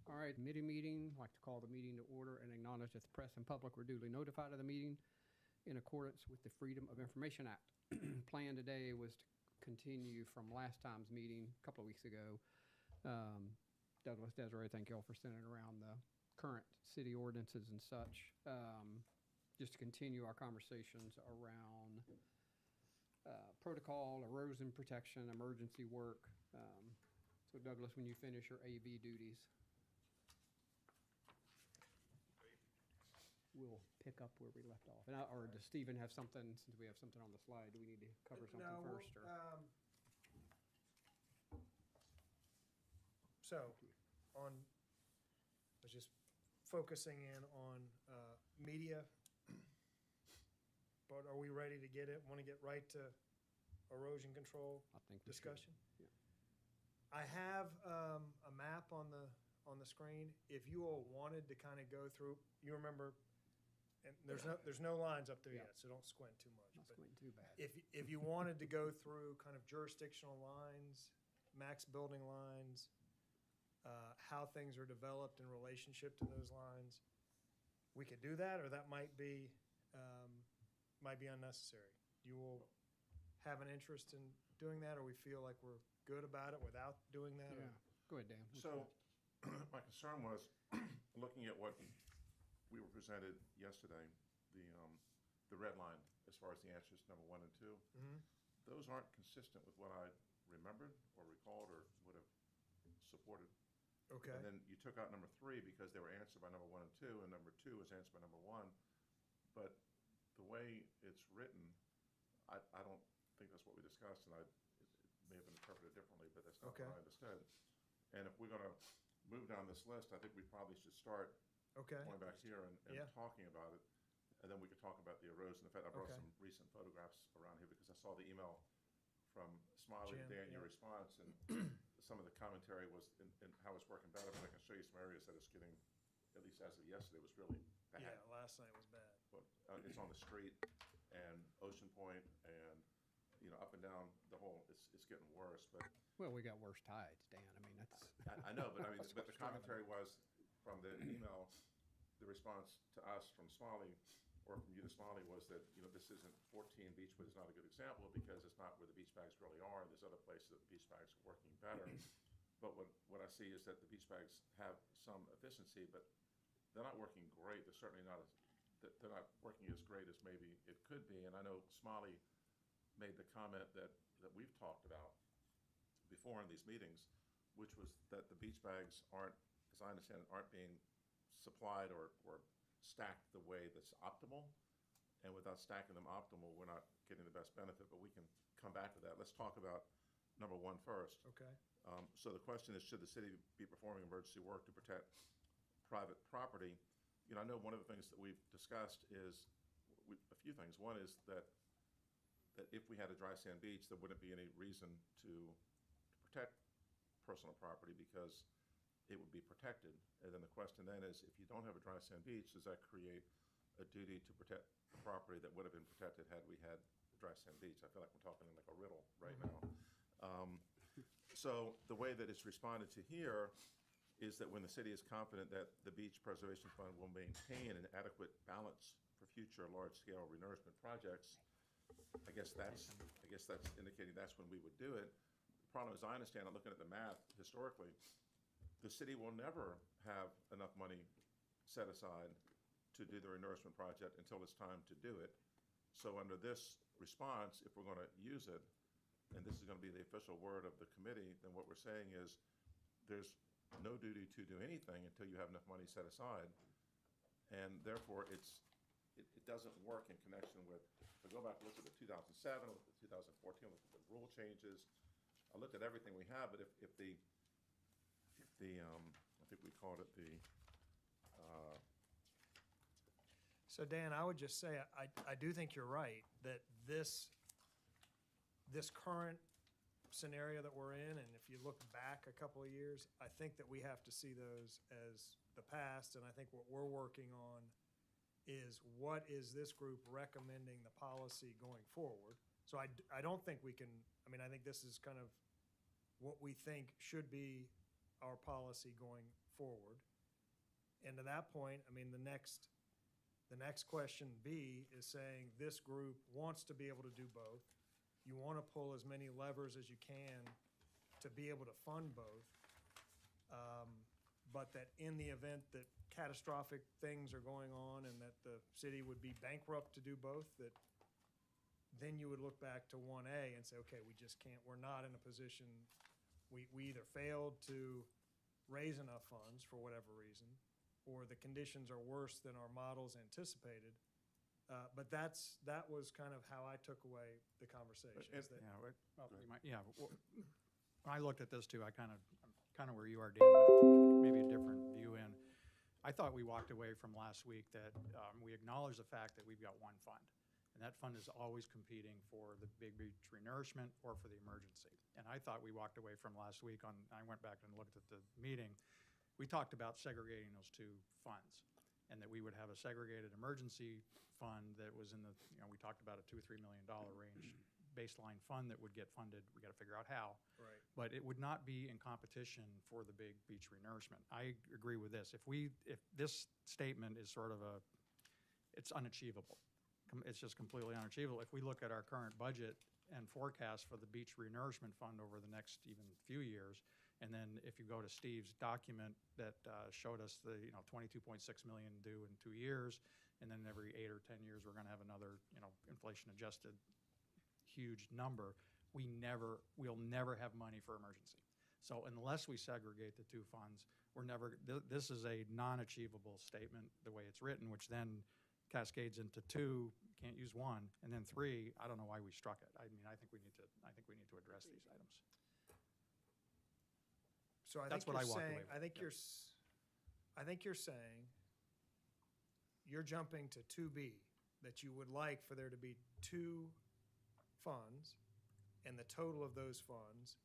All right, committee meeting. I'd like to call the meeting to order and acknowledge that the press and public were duly notified of the meeting in accordance with the Freedom of Information Act. Plan today was to continue from last time's meeting a couple of weeks ago. Douglas, Desiree, thank you all for sending around the current city ordinances and such. Just to continue our conversations around protocol, erosion protection, emergency work. So Douglas, when you finish your AV duties, we'll pick up where we left off. And or does Stephen have something, since we have something on the slide, do we need to cover something No, first? Or? So, I was just focusing in on media, but are we ready to get it? Want to get right to erosion control I think discussion? Yeah. I have a map on the screen. If you all wanted to kind of go through, you remember, and there's no lines up there Yeah. yet, so don't squint too much. Not but going too bad. if you wanted to go through kind of jurisdictional lines, max building lines, how things are developed in relationship to those lines, we could do that, or that might be unnecessary. You will have an interest in doing that, or we feel like we're good about it without doing that? Yeah. Go ahead, Dan. So my concern was looking at what we were presented yesterday, the red line as far as the answers number 1 and 2. Mm-hmm. Those aren't consistent with what I remembered or recalled or would have supported. Okay. And then you took out number 3 because they were answered by number 1 and 2, and number 2 was answered by number 1. But the way it's written, I don't think that's what we discussed, and it may have been interpreted differently, but that's not Okay. what I understood. And if we're going to move down this list, I think we probably should start Okay. going back here and Yeah. talking about it, and then we could talk about the erosion. In fact, I brought Okay. some recent photographs around here because I saw the email from Smiley Jim, Dan, your yeah. response, and some of the commentary was in how it's working better, but I can show you some areas that it's getting, at least as of yesterday, was really bad. Yeah, last night was bad. But it's on the street and Ocean Point and, up and down the whole, it's getting worse, but Well, we got worse tides, Dan. I mean, that's. I know, but That's but the what's driving commentary was from the email, the response to us from Smiley, or from you to Smiley, was that, this isn't 14 Beechwood is not a good example because it's not where the beach bags really are. There's other places that the beach bags are working better. But what I see is that the beach bags have some efficiency, but they're not working great. They're certainly not they're not working as great as maybe it could be. And I know Smiley made the comment that we've talked about before in these meetings, which was that the beach bags aren't, as I understand it, aren't being supplied or stacked the way that's optimal. And without stacking them optimal, we're not getting the best benefit, but we can come back to that. Let's talk about number 1 first. Okay. So the question is, should the city be performing emergency work to protect private property? I know one of the things that we've discussed is a few things. One is that if we had a dry sand beach, there wouldn't be any reason to protect personal property because it would be protected. And then the question then is, if you don't have a dry sand beach, does that create a duty to protect the property that would have been protected had we had a dry sand beach? I feel like we're talking in like a riddle right now. So the way that it's responded to here is that when the city is confident that the Beach Preservation Fund will maintain an adequate balance for future large-scale renourishment projects, I guess that's indicating that's when we would do it. The problem, as I understand it, looking at the math historically, the city will never have enough money set aside to do the renourishment project until it's time to do it. So under this response, if we're going to use it, and this is going to be the official word of the committee, then what we're saying is there's no duty to do anything until you have enough money set aside. And therefore, it doesn't work in connection with, if I go back and look at the 2007, look at the 2014, look at the rule changes, I looked at everything we have, but if the I think we called it the, So Dan, I would just say, I do think you're right, that this current scenario that we're in, and if you look back a couple of years, I think that we have to see those as the past, and I think what we're working on is what is this group recommending the policy going forward. So I don't think we can, I think this is kind of what we think should be our policy going forward. And to that point, I mean, the next question B is saying this group wants to be able to do both. You want to pull as many levers as you can to be able to fund both. But that in the event that catastrophic things are going on and that the city would be bankrupt to do both, that then you would look back to 1A and say, okay, we just can't, we're not in a position, we either failed to raise enough funds for whatever reason, or the conditions are worse than our models anticipated. But that was kind of how I took away the conversation. is that- When I looked at this too, I'm kind of where you are, Dan, but maybe a different view in. I thought we walked away from last week that we acknowledge the fact that we've got one fund. And that fund is always competing for the big beach renourishment or for the emergency. And I thought we walked away from last week I went back and looked at the meeting. We talked about segregating those two funds and that we would have a segregated emergency fund that was in the, we talked about a $2 or $3 million range baseline fund that would get funded. We got to figure out how. Right. But it would not be in competition for the big beach renourishment. I agree with this. If this statement is sort of it's unachievable. It's just completely unachievable. If we look at our current budget and forecast for the beach renourishment fund over the next even few years, and then if you go to Steve's document that showed us the 22.6 million due in 2 years, and then every 8 or 10 years we're going to have another inflation adjusted huge number, we'll never have money for emergency. So unless we segregate the two funds, this is a non-achievable statement the way it's written, which then cascades into 2, can't use 1, and then 3, I don't know why we struck it. I mean, I think we need to address these items. So That's what I walked away with. I think you're saying you're jumping to 2B, that you would like for there to be 2 funds, and the total of those funds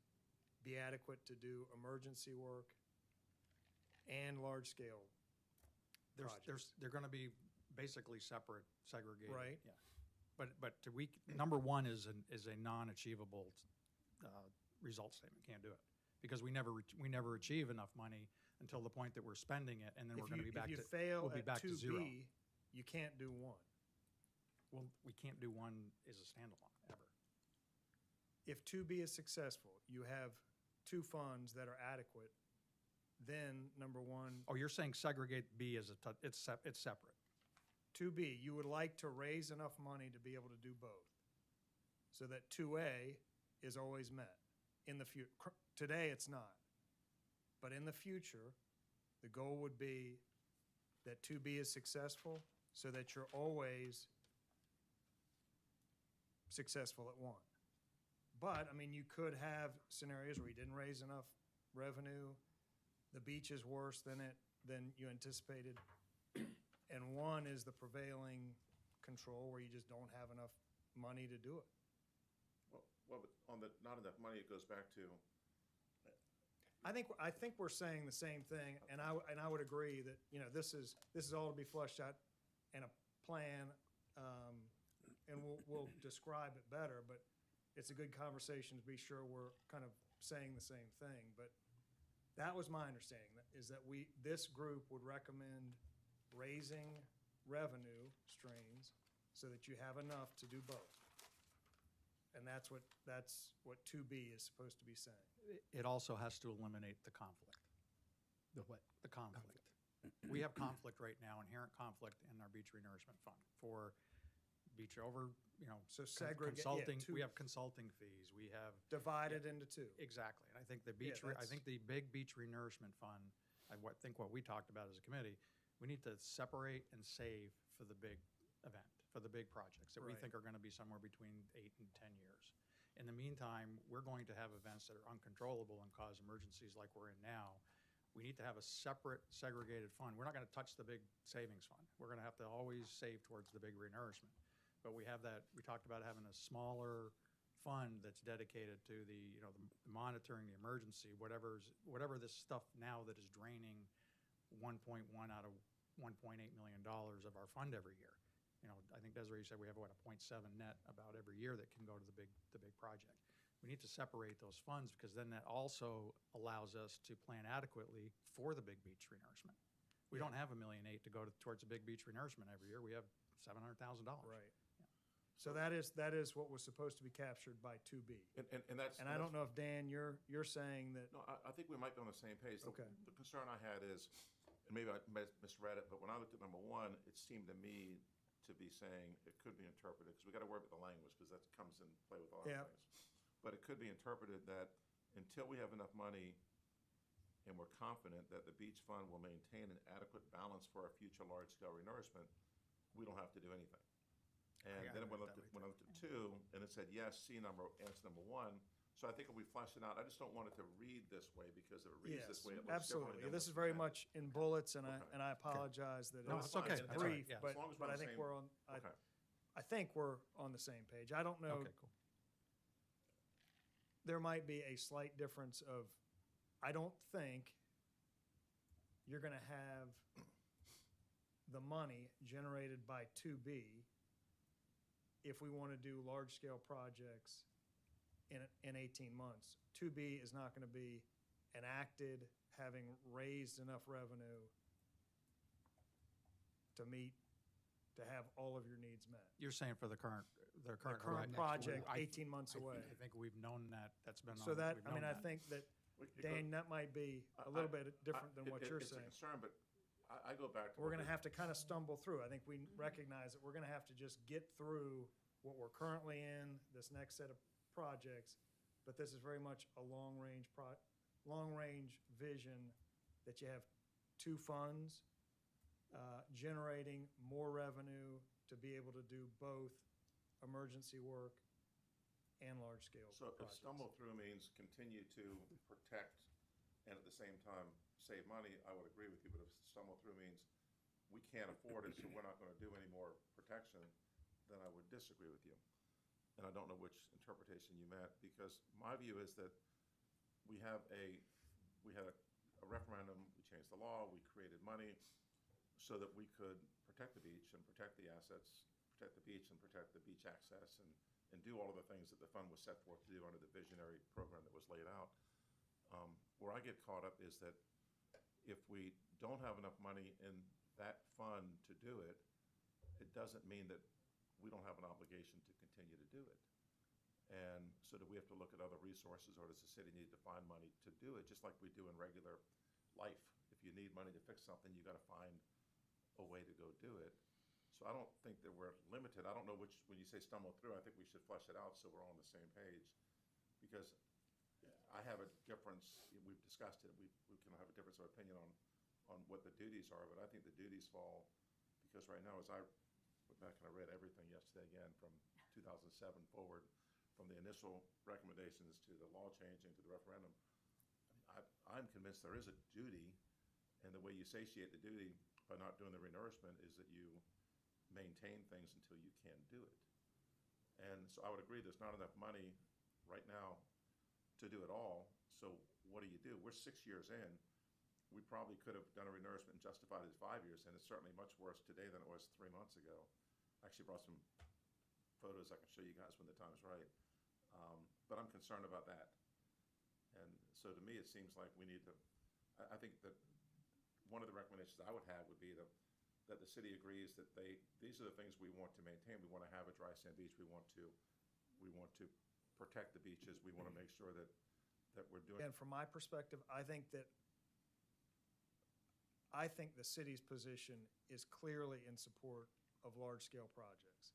be adequate to do emergency work and large-scale projects. They're going to be basically separate, segregated. Right. Yeah. But number 1 is a non-achievable result statement. Can't do it because we never achieve enough money until the point that we're spending it, and then we're going to be back to we'll be back to 0. You can't do 1. Well, we can't do 1 as a standalone ever. If 2B is successful, you have 2 funds that are adequate, then number 1. Oh, you're saying segregate B as it's separate. 2B, you would like to raise enough money to be able to do both, so that 2A is always met. In the future, today it's not, but in the future, the goal would be that 2B is successful, so that you're always successful at 1. But, I mean, you could have scenarios where you didn't raise enough revenue, the beach is worse than you anticipated, and 1 is the prevailing control where you just don't have enough money to do it. Well, but on the not enough money, it goes back to. I think we're saying the same thing, and I would agree that this is all to be fleshed out in a plan, and we'll describe it better. But it's a good conversation to be sure we're kind of saying the same thing. But that was my understanding, is that this group would recommend raising revenue streams so that you have enough to do both. And that's what 2B is supposed to be saying. It also has to eliminate the conflict. The what? The conflict. We have conflict right now, inherent conflict in our beach renourishment fund for beach over, So segregate, consulting. yeah, We have consulting fees. We have divided into 2. Exactly. And I think the beach. Yeah, I think the big beach renourishment fund. I think what we talked about as a committee, we need to separate and save for the big event, for the big projects that we Right. think are going to be somewhere between 8 and 10 years. In the meantime, we're going to have events that are uncontrollable and cause emergencies like we're in now. We need to have a separate, segregated fund. We're not going to touch the big savings fund. We're going to have to always save towards the big renourishment. But we have that. We talked about having a smaller fund that's dedicated to the monitoring, the emergency, whatever this stuff now that is draining 1.1 out of $1.8 million of our fund every year. I think Desiree said we have a 0.7 net about every year that can go to the big project. we need to separate those funds, because then that also allows us to plan adequately for the big beach renourishment. We don't have $1.8 million to go towards a big beach renourishment every year. We have $700,000. Right. So that is what was supposed to be captured by 2B. And that's. And I don't know if, Dan, you're saying that, No, I think we might be on the same page. Okay. The concern I had is, and maybe I misread it, but when I looked at number one, it seemed to me to be saying it could be interpreted, because we got to worry about the language, because that comes in play with a lot of Yeah. things. But it could be interpreted that until we have enough money and we're confident that the beach fund will maintain an adequate balance for our future large-scale renourishment, we don't have to do anything. And I then agree when with that I looked at two, and it said, yes, answer number one. So I think if we flesh it out, I just don't want it to read this way, because if it reads yes, this way, it looks differently. absolutely. than This is what's very meant. much in bullets, and Okay. I apologize that No, it's it's okay. it's That's all right. brief, Yeah. but As long as we're I on the think same- we're on, Okay. I think we're on the same page. I don't know, Okay, cool. there might be a slight difference of, I don't think you're gonna have the money generated by 2B if we wanna do large-scale projects in 18 months. 2B is not gonna be enacted, having raised enough revenue to have all of your needs met. You're saying for the current The horizon. current project, I- 18 months away. I think we've known that, that's been on. So that, we've I mean, known I that. think that, We could Dan, go- that might be I- a little I- bit different than what you're saying. It's a concern, but I go back to. We're what gonna we- have to kind of stumble through. I think we recognize that we're gonna have to just get through what we're currently in, this next set of projects. But this is very much a long-range vision that you have two funds, generating more revenue to be able to do both emergency work and large-scale So if projects. stumble through means continue to protect and at the same time save money, I would agree with you. But if stumble through means we can't afford it, so we're not going to do any more protection, then I would disagree with you. And I don't know which interpretation you meant, because my view is that we had a referendum, we changed the law, we created money so that we could protect the beach and protect the assets, protect the beach and protect the beach access, and do all of the things that the fund was set forth to do under the visionary program that was laid out. Where I get caught up is that if we don't have enough money in that fund to do it, it doesn't mean that we don't have an obligation to continue to do it. And so do we have to look at other resources, or does the city need to find money to do it, just like we do in regular life? If you need money to fix something, you gotta find a way to go do it. So I don't think that we're limited. I don't know which, when you say stumble through, I think we should flesh it out so we're all on the same page. Because I have a difference, we've discussed it, we can have a difference of opinion on what the duties are, but I think the duties fall, because right now, as I went back and I read everything yesterday again from 2007 forward, from the initial recommendations to the law changing to the referendum, I'm convinced there is a duty, and the way you satiate the duty by not doing the renourishment is that you maintain things until you can do it. And so I would agree there's not enough money right now to do it all, so what do? We're 6 years in. We probably could have done a renourishment and justified it as 5 years, and it's certainly much worse today than it was 3 months ago. I actually brought some photos I can show you guys when the time's right. But I'm concerned about that. And so to me, it seems like we need to, I think that one of the recommendations I would have would be that the city agrees that these are the things we want to maintain. We want to have a dry sand beach. We want to protect the beaches. We want to make sure that we're doing. And from my perspective, I think the city's position is clearly in support of large-scale projects.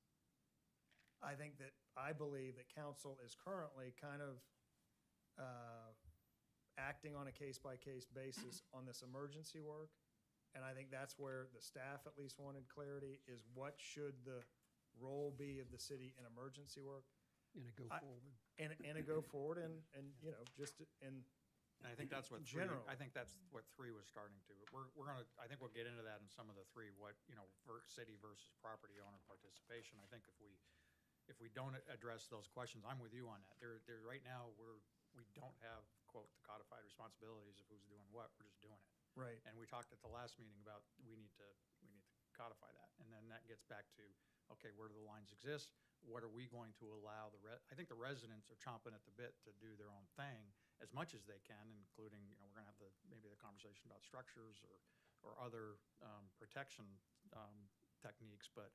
I believe that council is currently kind of acting on a case-by-case basis on this emergency work. And I think that's where the staff at least wanted clarity, is what should the role be of the city in emergency work? And a go forward. And a go forward, and just in. And I think that's what General. I think that's what 3 was starting to. We're gonna, I think we'll get into that in some of the 3, city versus property owner participation. I think if we don't address those questions, I'm with you on that. Right now, we don't have, quote, the codified responsibilities of who's doing what, we're just doing it. Right. And we talked at the last meeting about we need to codify that. And then that gets back to, okay, where do the lines exist? what are we going to allow I think the residents are chomping at the bit to do their own thing as much as they can, including, we're gonna have maybe the conversation about structures or other protection techniques, but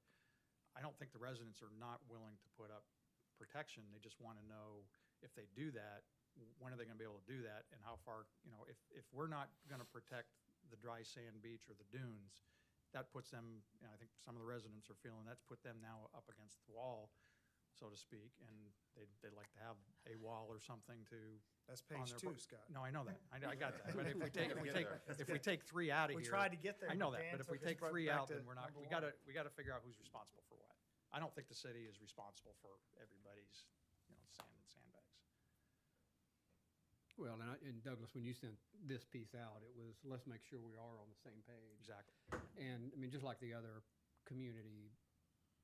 I don't think the residents are not willing to put up protection. They just want to know if they do that, when are they going to be able to do that, and how far, if we're not going to protect the dry sand beach or the dunes, that puts them, I think some of the residents are feeling that's put them now up against the wall, so to speak, and they'd like to have a wall or something to. That's on page their 2, Scott. No, I know that. I got that. But if we take 3 out of We here. tried to get there. I know but that, Dan but if we took us take right 3 back out, to then we're not, number we one. gotta figure out who's responsible for what. I don't think the city is responsible for everybody's, sand and sandbags. Well, and Douglas, when you sent this piece out, it was, let's make sure we are on the same page. Exactly. And, I mean, just like the other community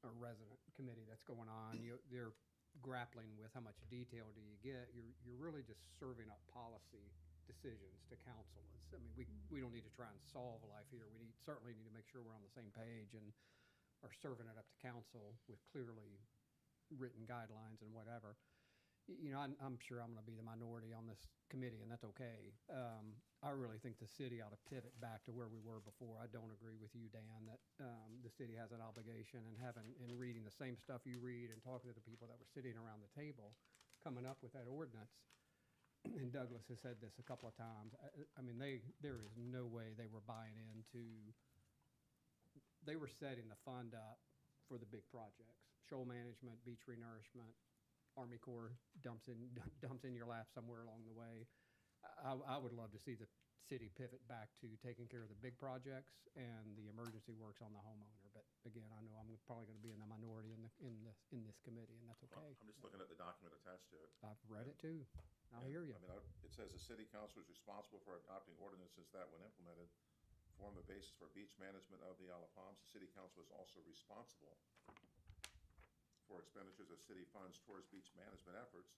or resident committee that's going on, they're grappling with how much detail do you get. You're really just serving up policy decisions to council. I mean, we don't need to try and solve life here. We certainly need to make sure we're on the same page and are serving it up to council with clearly written guidelines and whatever. I'm sure I'm going to be the minority on this committee, and that's okay. I really think the city ought to pivot back to where we were before. I don't agree with you, Dan, that the city has an obligation and reading the same stuff you read and talking to the people that were sitting around the table, coming up with that ordinance. And Douglas has said this a couple of times. I mean, there is no way they were buying into. They were setting the fund up for the big projects: shoal management, beach renourishment. Army Corps dumps in your lap somewhere along the way. I would love to see the city pivot back to taking care of the big projects and the emergency works on the homeowner. But again, I know I'm probably going to be in the minority in this committee, and that's okay. I'm just looking at the document attached to it. I've read it too. I hear you. I mean, it says the city council is responsible for adopting ordinances that, when implemented, form the basis for beach management of the Isle of Palms. The city council is also responsible for expenditures of city funds towards beach management efforts.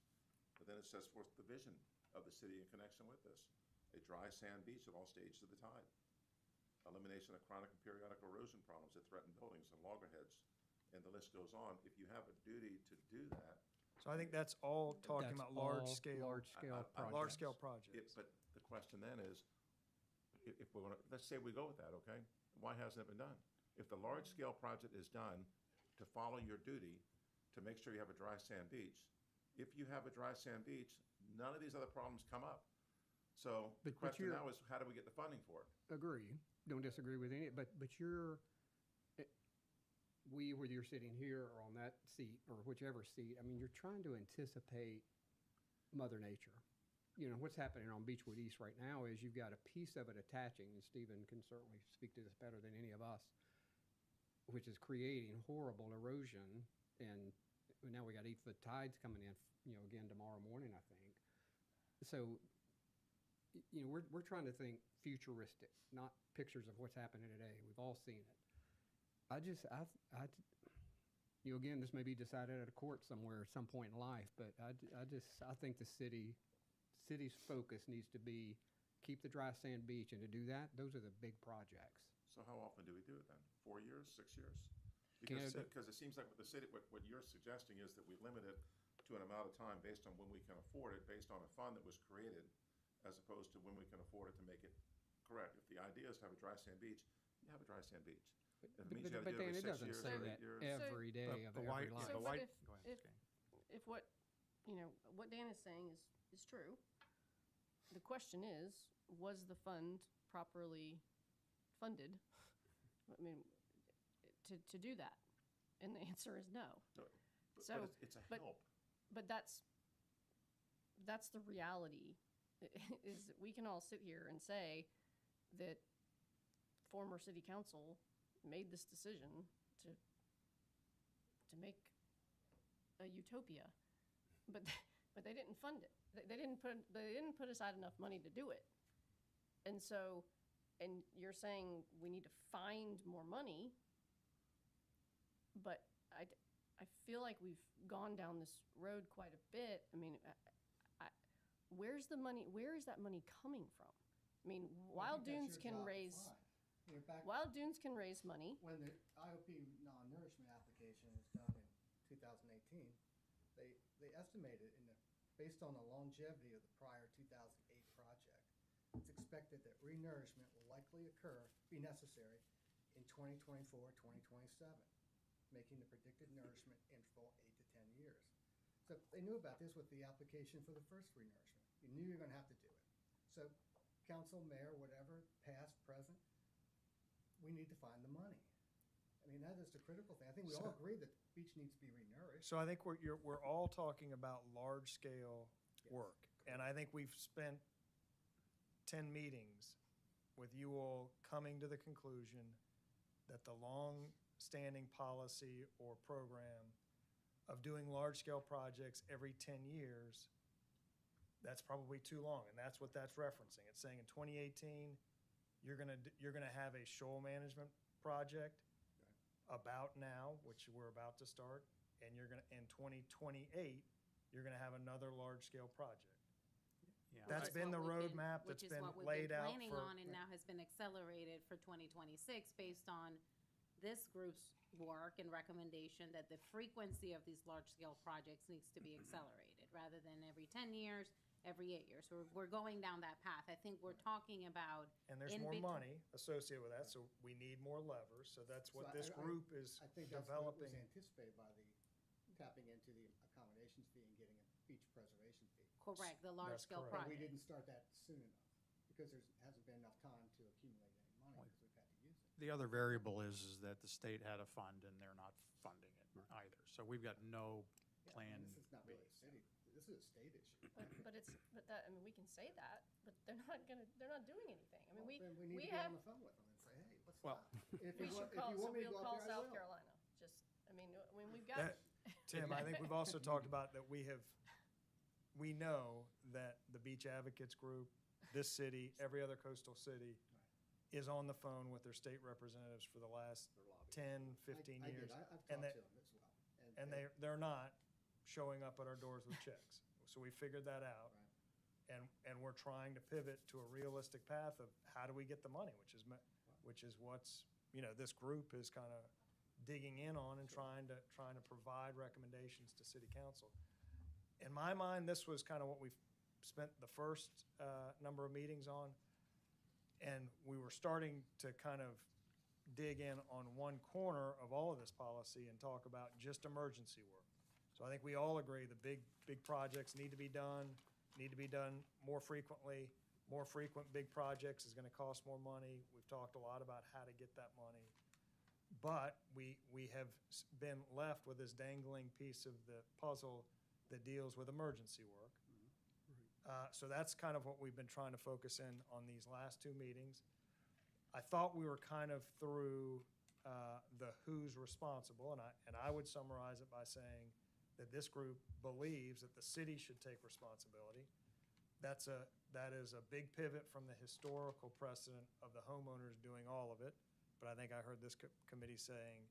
But then it sets forth the vision of the city in connection with this: a dry sand beach at all stages of the tide, elimination of chronic and periodic erosion problems that threaten buildings and loggerheads, and the list goes on. If you have a duty to do that. So I think that's all talking That's about all large-scale projects. large-scale projects. But the question then is, if we're gonna, let's say we go with that, okay? Why hasn't it been done? If the large-scale project is done to follow your duty to make sure you have a dry sand beach, if you have a dry sand beach, none of these other problems come up. So the But question you're- now is, how do we get the funding for it? Agree. Don't disagree with any, but whether you're sitting here or on that seat or whichever seat, I mean, you're trying to anticipate Mother Nature. What's happening on Beechwood East right now is you've got a piece of it attaching, and Stephen can certainly speak to this better than any of us, which is creating horrible erosion. And now we got 8-foot tides coming in, again tomorrow morning, I think. So, we're trying to think futuristic, not pictures of what's happening today. We've all seen it. Again, this may be decided at a court somewhere at some point in life, but I think the city's focus needs to be keep the dry sand beach, and to do that, those are the big projects. So how often do we do it then? 4 years, 6 years? Canada- Because it seems like what the city, what you're suggesting is that we limit it to an amount of time based on when we can afford it, based on a fund that was created, as opposed to when we can afford it to make it correct. If the idea is to have a dry sand beach, you have a dry sand beach. If it means you gotta But do Dan, it it every 6 doesn't years say or that 8 years. every day of But every why- life. but So, why- but go ahead, if, Skay. if what, what Dan is saying is true, the question is, was the fund properly funded? I mean, to do that? And the answer is no. But So, it's a but- help. But that's the reality, is that we can all sit here and say that former city council made this decision to make a utopia, but they didn't fund it. They didn't put aside enough money to do it. And so, and you're saying we need to find more money, but I feel like we've gone down this road quite a bit. I mean, where's the money? Where is that money coming from? I mean, Wild Dunes can raise money. When the IOP non-nourishment application is done in 2018, they estimated based on the longevity of the prior 2008 project, it's expected that renourishment will likely be necessary in 2024, 2027, making the predicted nourishment interval 8 to 10 years. So they knew about this with the application for the first renourishment. You knew you were going to have to do it. So council, mayor, whatever, past, present, we need to find the money. I mean, that is the critical thing. I think we all agree that the beach needs to be renourished. So I think we're all talking about large-scale work. And I think we've spent 10 meetings with you all coming to the conclusion that the long-standing policy or program of doing large-scale projects every 10 years, that's probably too long, and that's what that's referencing. It's saying in 2018, you're gonna have a shoal management project about now, which we're about to start, and in 2028, you're gonna have another large-scale project. Yeah. That's been the roadmap which that's is been what we've laid out planning for. on and now has been accelerated for 2026 based on this group's work and recommendation that the frequency of these large-scale projects needs to be accelerated rather than every 10 years, every 8 years. So we're going down that path. I think we're talking about. And there's in more between- money associated with that, so we need more levers. So that's what So this group is I think that's what developing. was anticipated by the tapping into the accommodations fee and getting a beach preservation fee. Correct, the large-scale correct. But we project. didn't start that soon enough because there hasn't been enough time to accumulate any money because we've had to use it. The other variable is that the state had a fund and they're not funding it either. So we've got no Yeah, plan. and this is not really a city, this is a state issue. But that, I mean, we can say that, but they're not doing anything. I mean, Well, then we need we to get have, on the phone with them and say, hey, let's Well, stop. If we you should want, if you want me to we'll go call up there, I South will. Carolina. Just, I mean, we've got, That- Tim, I think we've also talked about that we know that the Beach Advocates Group, this city, every other coastal city, is on the phone with their state representatives for the last Their lobby. 10, 15 I did. years. I've and talked they- to them as well. And they're not showing up at our doors with checks. So we figured that out. Right. And we're trying to pivot to a realistic path of how do we get the money, which is what's, this group is kind of digging in on and trying to provide recommendations to city council. In my mind, this was kind of what we've spent the first number of meetings on. And we were starting to kind of dig in on one corner of all of this policy and talk about just emergency work. So I think we all agree the big projects need to be done more frequently. More frequent big projects is going to cost more money. We've talked a lot about how to get that money. But we have been left with this dangling piece of the puzzle that deals with emergency work. So that's kind of what we've been trying to focus in on these last two meetings. I thought we were kind of through the who's responsible, and I would summarize it by saying that this group believes that the city should take responsibility. That is a big pivot from the historical precedent of the homeowners doing all of it. But I think I heard this committee saying,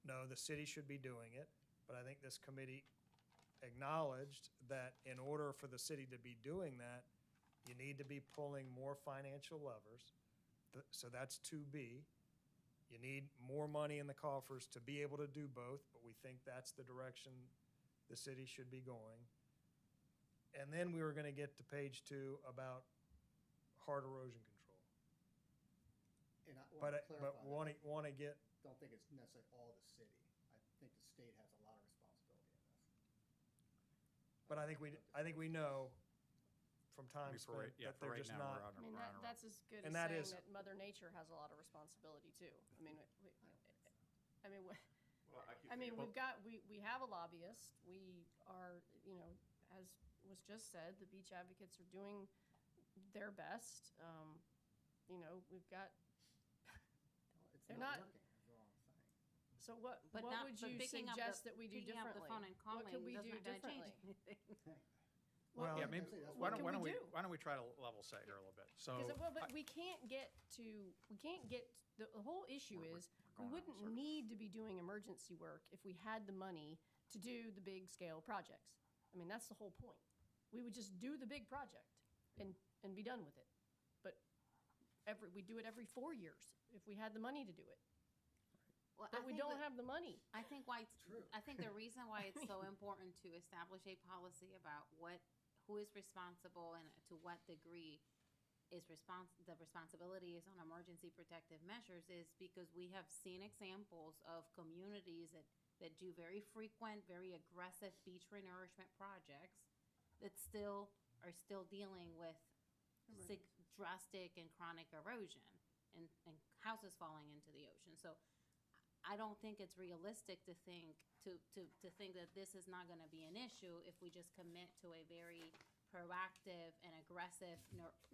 no, the city should be doing it. But I think this committee acknowledged that in order for the city to be doing that, you need to be pulling more financial levers. So that's 2B. You need more money in the coffers to be able to do both, but we think that's the direction the city should be going. And then we were going to get to page 2 about hard erosion control. And I want to clarify But that. want to get, Don't think it's necessarily all the city. I think the state has a lot of responsibility in this. but I think we know from I time mean, for spent right, yeah, that for they're right just now, not. we're on I mean, we're on a roll. that's as good And as that saying is- that Mother Nature has a lot of responsibility too. I mean, we have a lobbyist. We are, as was just said, the beach advocates are doing their best. We've got, It's They're not not- working, is all I'm saying. so what But would you picking up suggest that we do picking up differently? the phone and What could calling we do doesn't gonna change differently? anything. Well, Yeah, Like I maybe, say, that's why what don't, can we do? why don't we try to level set here a little bit? So, But we can't get, the whole issue is, we going around in wouldn't circles. need to be doing emergency work if we had the money to do the big scale projects. I mean, that's the whole point. We would just do the big project and be done with it. But we do it every 4 years if we had the money to do it. Well, but we don't have the money. I think why it's True. I think the reason why it's so important to establish a policy about who is responsible and to what degree is the responsibility is on emergency protective measures is because we have seen examples of communities that do very frequent, very aggressive beach renourishment projects that are still dealing with drastic and chronic erosion and houses falling into the ocean. So I don't think it's realistic to think that this is not going to be an issue if we just commit to a very proactive and aggressive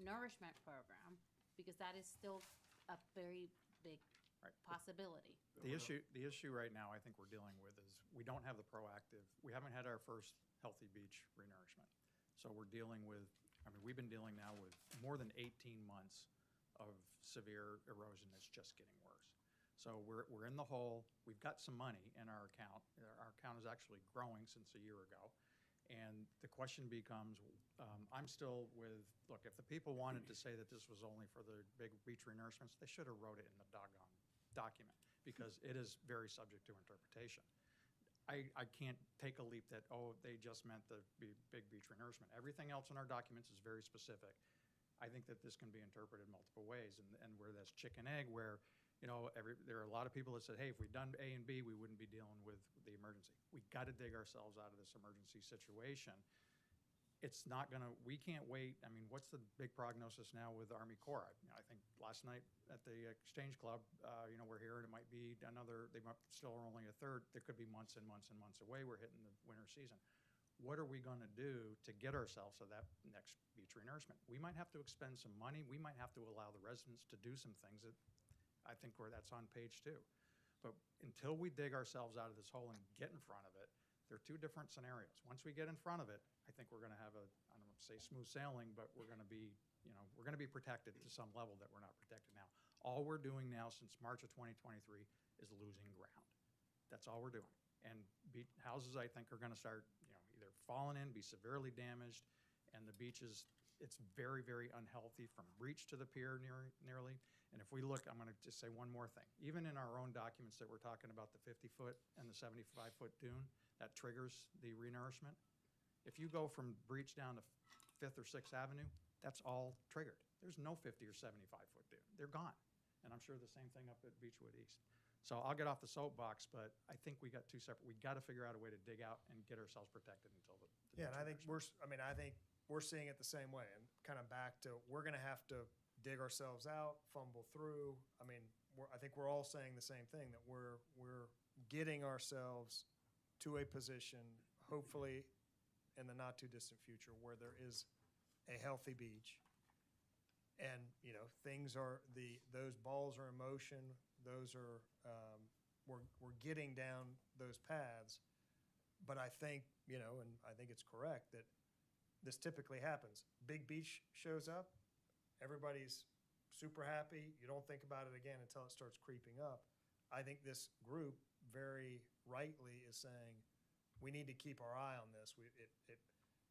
nourishment program, because that is still a very big Right. possibility. The issue right now I think we're dealing with is we don't have the proactive, we haven't had our first healthy beach renourishment. So we're dealing with, I mean, we've been dealing now with more than 18 months of severe erosion that's just getting worse. So we're in the hole. We've got some money in our account. Our account is actually growing since a year ago. And the question becomes, I'm still with, look, if the people wanted to say that this was only for the big beach renourishments, they should have wrote it in the doggone document, because it is very subject to interpretation. I can't take a leap that, oh, they just meant the big beach renourishment. Everything else in our documents is very specific. I think that this can be interpreted multiple ways, and where that's chicken egg, where, you know, there are a lot of people that said, hey, if we'd done A and B, we wouldn't be dealing with the emergency. We got to dig ourselves out of this emergency situation. It's not gonna, we can't wait. I mean, what's the big prognosis now with Army Corps? I think last night at the Exchange Club, you know, we're hearing it might be another, they might still are only a third. There could be months and months and months away. We're hitting the winter season. What are we gonna do to get ourselves to that next beach renourishment? We might have to expend some money. We might have to allow the residents to do some things that I think that's on page 2. But until we dig ourselves out of this hole and get in front of it, they're two different scenarios. Once we get in front of it, I think we're gonna have I don't want to say smooth sailing, but we're gonna be, you know, we're gonna be protected to some level that we're not protected now. All we're doing now since March of 2023 is losing ground. That's all we're doing. And houses, I think, are gonna start, you know, either falling in, be severely damaged, and the beaches, it's very, very unhealthy from breach to the pier nearly. And if we look, I'm gonna just say one more thing. Even in our own documents that we're talking about the 50-foot and the 75-foot dune, that triggers the renourishment. If you go from breach down to 5th or 6th Avenue, that's all triggered. There's no 50 or 75-foot dune. They're gone. And I'm sure the same thing up at Beechwood East. So I'll get off the soapbox, but I think we got two separate, we got to figure out a way to dig out and get ourselves protected until the Yeah, and I think renourishment. I think we're seeing it the same way, and kind of back to, we're gonna have to dig ourselves out, fumble through. I mean, I think we're all saying the same thing, that we're getting ourselves to a position, hopefully in the not too distant future, where there is a healthy beach. And, you know, those balls are in motion, those are, we're getting down those paths. But I think, you know, and I think it's correct that this typically happens. Big beach shows up, everybody's super happy, you don't think about it again until it starts creeping up. I think this group very rightly is saying, we need to keep our eye on this. It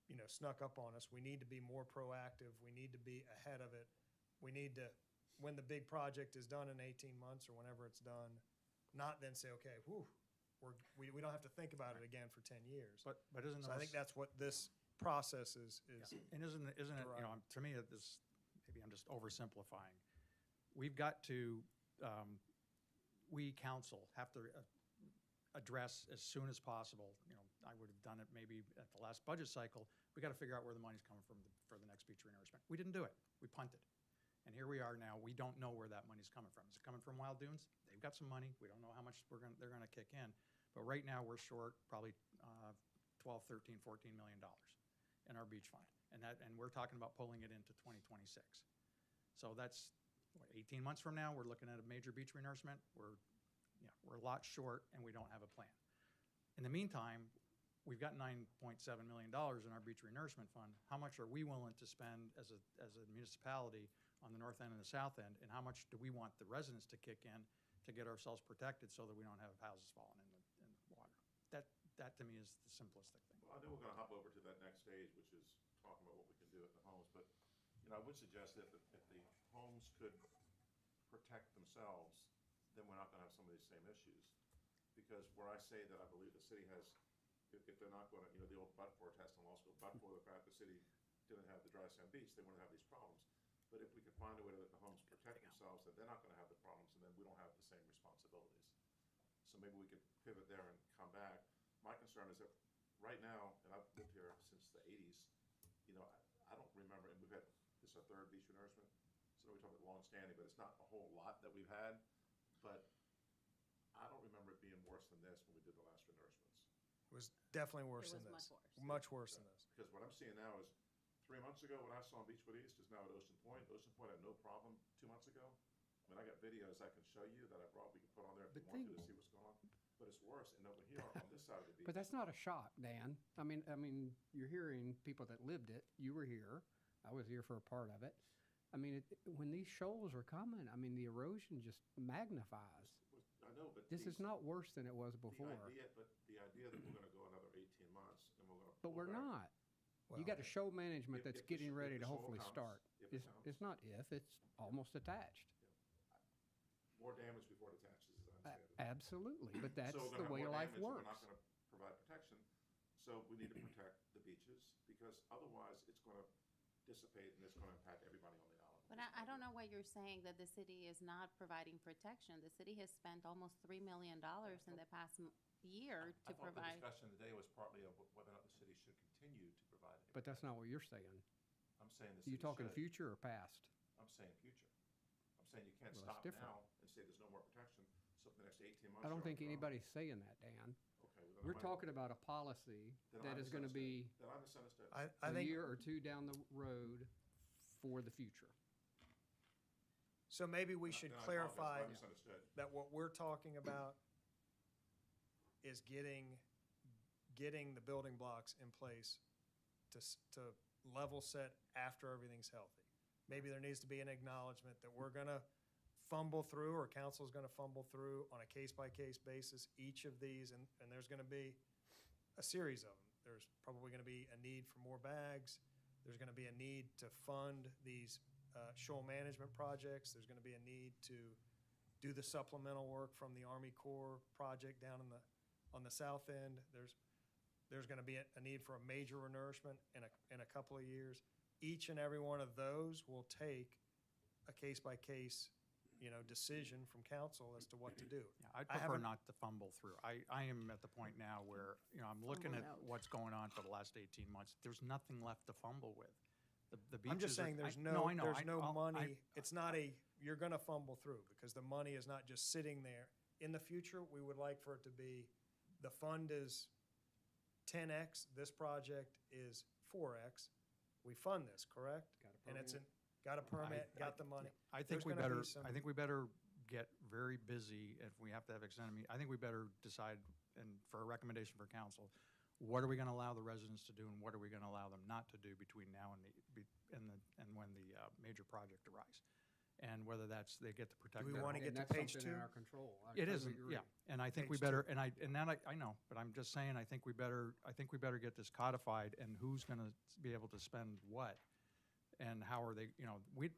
you know, snuck up on us. We need to be more proactive. We need to be ahead of it. We need to, when the big project is done in 18 months or whenever it's done, not then say, okay, whew, we don't have to think about it again for 10 years. But isn't So I think that's what this process is. Yeah. And isn't it, you know, to me, this, maybe I'm just oversimplifying. We've got to, we council have to address as soon as possible. You know, I would have done it maybe at the last budget cycle. We got to figure out where the money's coming from for the next beach renourishment. We didn't do it. We punted. And here we are now. We don't know where that money's coming from. Is it coming from Wild Dunes? They've got some money. We don't know how much they're going to kick in. But right now we're short probably 12, 13, $14 million in our beach fund. And we're talking about pulling it into 2026. So that's what, 18 months from now, we're looking at a major beach renourishment. We're a lot short and we don't have a plan. In the meantime, we've got $9.7 million in our beach renourishment fund. How much are we willing to spend as a municipality on the north end and the south end? And how much do we want the residents to kick in to get ourselves protected so that we don't have houses falling in the water? That to me is the simplistic thing. Well, I know we're gonna hop over to that next stage, which is talking about what we can do at the homes, but, you know, I would suggest that if the homes could protect themselves, then we're not gonna have some of these same issues. Because where I say that I believe the city has, if they're not gonna, the old but-for test in law school, but for the fact the city didn't have the dry sand beach, they wouldn't have these problems. But if we could find a way to let the homes protect themselves, then they're not gonna have the problems, and then we don't have the same responsibilities. So maybe we could pivot there and come back. My concern is that right now, and I've lived here since the 80s, I don't remember, and we've had, this is our third beach renourishment, so we talk about long-standing, but it's not a whole lot that we've had. But I don't remember it being worse than this when we did the last renourishments. It was definitely worse It than was this. much worse. Much worse than this. Because what I'm seeing now is, 3 months ago, what I saw in Beachwood East is now at Ocean Point. Ocean Point had no problem 2 months ago. I mean, I got videos I can show you that I brought, we can put on there if you But want to see what's going on. But it's worse, and over here on this side of the beach. But that's not a shock, Dan. I mean, you're hearing people that lived it. You were here. I was here for a part of it. I mean, when these shoals are coming, I mean, the erosion just magnifies. I know, but This is not worse than it was before. the idea that we're gonna go another 18 months and we're gonna. But pull we're back- not. You got a show management that's If the getting sh- ready if to the shoal hopefully comes, start. if it It's comes. not if, it's almost attached. More damage before it attaches, as I understand it. Absolutely, but that's So we're the gonna have way more life damage and works. We're not gonna provide protection, so we need to protect the beaches, because otherwise it's gonna dissipate and it's gonna impact everybody on the island. But I don't know why you're saying that the city is not providing protection. The city has spent almost $3 million in the past year to I thought the provide. discussion today was partly of whether or not the city should continue to provide. But that's not what you're saying. I'm saying the You city talking should. future or past? I'm saying future. I'm saying you can't Well, stop that's different. now and say there's no more protection, so for the next 18 months. I don't you're think on your own. anybody's saying that, Dan. Okay, well, then We're I might- talking about a policy then I that is gonna be misunderstood. Then I misunderstood. I a think, year or two down the road for the future. so maybe we should Then I apologize if clarify I misunderstood. that what we're talking about is getting the building blocks in place to level set after everything's healthy. Maybe there needs to be an acknowledgement that we're gonna fumble through, or council's gonna fumble through on a case-by-case basis, each of these, and there's gonna be a series of them. There's probably gonna be a need for more bags. There's gonna be a need to fund these shoal management projects. There's gonna be a need to do the supplemental work from the Army Corps project down on the south end. There's gonna be a need for a major renourishment in a couple of years. Each and every one of those will take a case-by-case, decision from council as to what to do. Yeah, I'd I prefer haven't- not to fumble through. I am at the point now where, I'm looking at Fumble out. what's going on for the last 18 months. There's nothing left to fumble with. The beaches I'm just saying, are- there's I no know. money, it's not you're gonna fumble through, because the money is not just sitting there. In the future, we would like for it to be, the fund is 10X, this project is 4X. We fund this, correct? And it's got a permit, got the money. I think There's we gonna be better, some- I think we better get very busy if we have to have extended meeting. I think we better decide, and for a recommendation for council, what are we gonna allow the residents to do and what are we gonna allow them not to do between now and when the major project arrives? And whether that's, they get to protect we their wanna home. get And to that's page something in 2? our control. I It totally isn't, agree. yeah, and I think we Page better, and that I know, but I'm just saying, I think we better get this codified, and who's gonna be able to spend what, and how are they,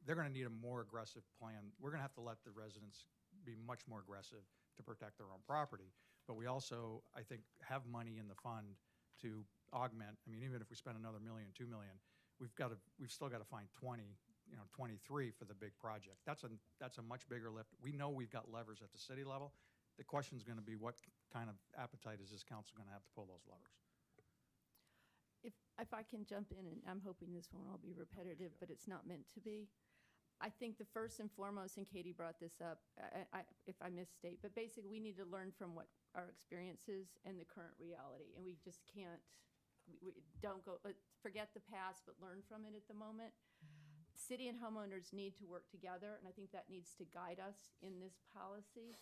they're gonna need a more aggressive plan. We're gonna have to let the residents be much more aggressive to protect their own property, but we also, I think, have money in the fund to augment. I mean, even if we spend another $1 million, $2 million, we've still gotta find 23 for the big project. That's a much bigger lift. We know we've got levers at the city level. The question's gonna be, what kind of appetite is this council gonna have to pull those levers? If I can jump in, and I'm hoping this won't all be repetitive, but it's not meant to be. I think the first and foremost, and Katie brought this up, if I misstate, but basically we need to learn from what our experience is and the current reality. And we just can't, we don't go, forget the past, but learn from it at the moment. City and homeowners need to work together, and I think that needs to guide us in this policy.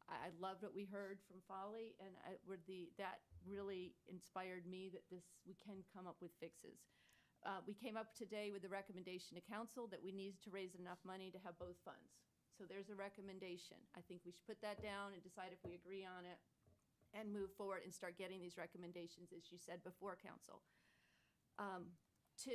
I loved what we heard from Folly, and that really inspired me that we can come up with fixes. We came up today with a recommendation to council that we need to raise enough money to have both funds. So there's a recommendation. I think we should put that down and decide if we agree on it and move forward and start getting these recommendations, as you said before, council. 2,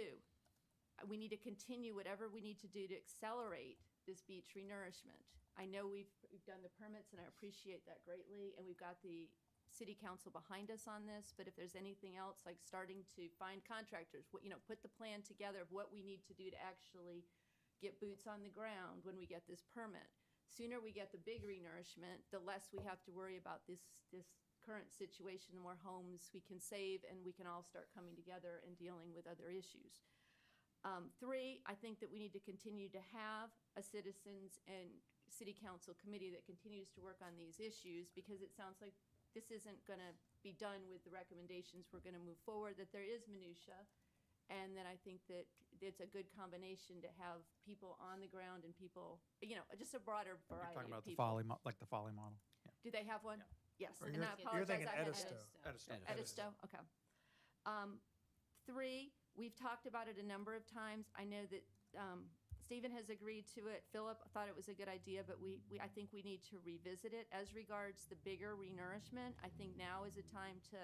we need to continue whatever we need to do to accelerate this beach renourishment. I know we've done the permits, and I appreciate that greatly, and we've got the city council behind us on this, but if there's anything else, like starting to find contractors, put the plan together of what we need to do to actually get boots on the ground when we get this permit. Sooner we get the big renourishment, the less we have to worry about this current situation, the more homes we can save, and we can all start coming together and dealing with other issues. 3, I think that we need to continue to have a citizens and city council committee that continues to work on these issues, because it sounds like this isn't going to be done with the recommendations. We're going to move forward, that there is minutia, and that I think that it's a good combination to have people on the ground and people, just a broader You're variety talking of about the people. the Folly model. Yeah. Do they have one? Yes. Or And I you're apologize, thinking I had Edisto. Edisto. Edisto, okay. 3, we've talked about it a number of times. I know that Stephen has agreed to it. Philip thought it was a good idea, but I think we need to revisit it. As regards the bigger renourishment, I think now is a time to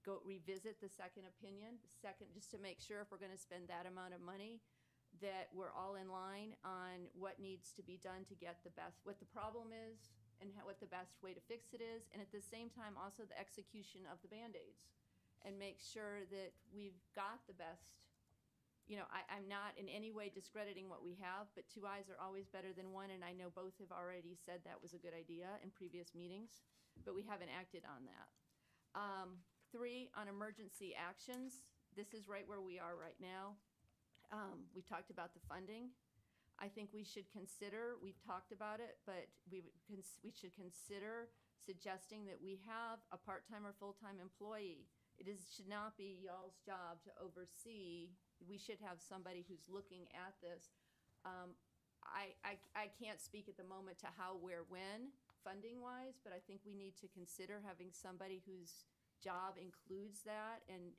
go revisit the second opinion, just to make sure if we're going to spend that amount of money, that we're all in line on what needs to be done to get the best, what the problem is, and what the best way to fix it is, and at the same time also the execution of the Band-Aids, and make sure that we've got the best. I'm not in any way discrediting what we have, but 2 eyes are always better than 1, and I know both have already said that was a good idea in previous meetings, but we haven't acted on that. 3, on emergency actions, this is right where we are right now. We talked about the funding. I think we should consider, we've talked about it, but we should consider suggesting that we have a part-time or full-time employee. Should not be y'all's job to oversee. We should have somebody who's looking at this. I can't speak at the moment to how, where, when, funding-wise, but I think we need to consider having somebody whose job includes that, and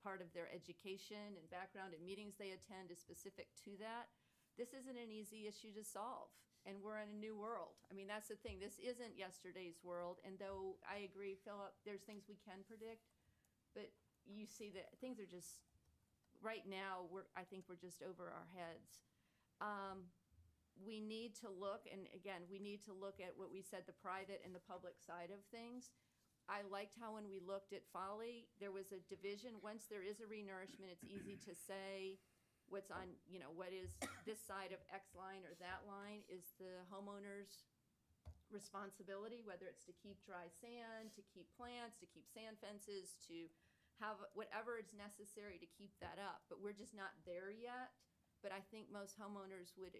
part of their education and background and meetings they attend is specific to that. This isn't an easy issue to solve, and we're in a new world. I mean, that's the thing. This isn't yesterday's world, and though I agree, Philip, there's things we can predict, but you see that things are just, right now, I think we're just over our heads. We need to look, and again, we need to look at what we said, the private and the public side of things. I liked how when we looked at Folly, there was a division. Once there is a renourishment, it's easy to say what's on, what is this side of X line or that line is the homeowner's responsibility, whether it's to keep dry sand, to keep plants, to keep sand fences, to have whatever is necessary to keep that up. But we're just not there yet. But I think most homeowners would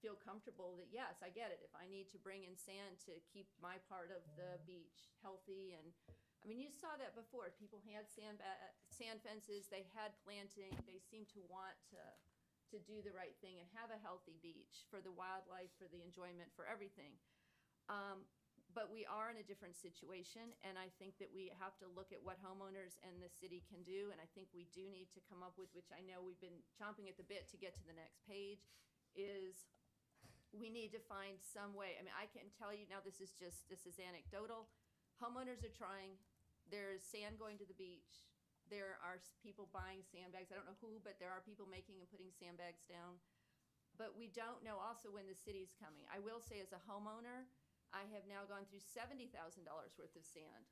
feel comfortable that, yes, I get it. If I need to bring in sand to keep my part of the beach healthy, and I mean, you saw that before. People had sand fences, they had planting, they seem to want to do the right thing and have a healthy beach for the wildlife, for the enjoyment, for everything. But we are in a different situation, and I think that we have to look at what homeowners and the city can do, and I think we do need to come up with, which I know we've been chomping at the bit to get to the next page, is we need to find some way. I mean, I can tell you now, this is anecdotal. Homeowners are trying. There's sand going to the beach. There are people buying sandbags. I don't know who, but there are people making and putting sandbags down. But we don't know also when the city's coming. I will say, as a homeowner, I have now gone through $70,000 worth of sand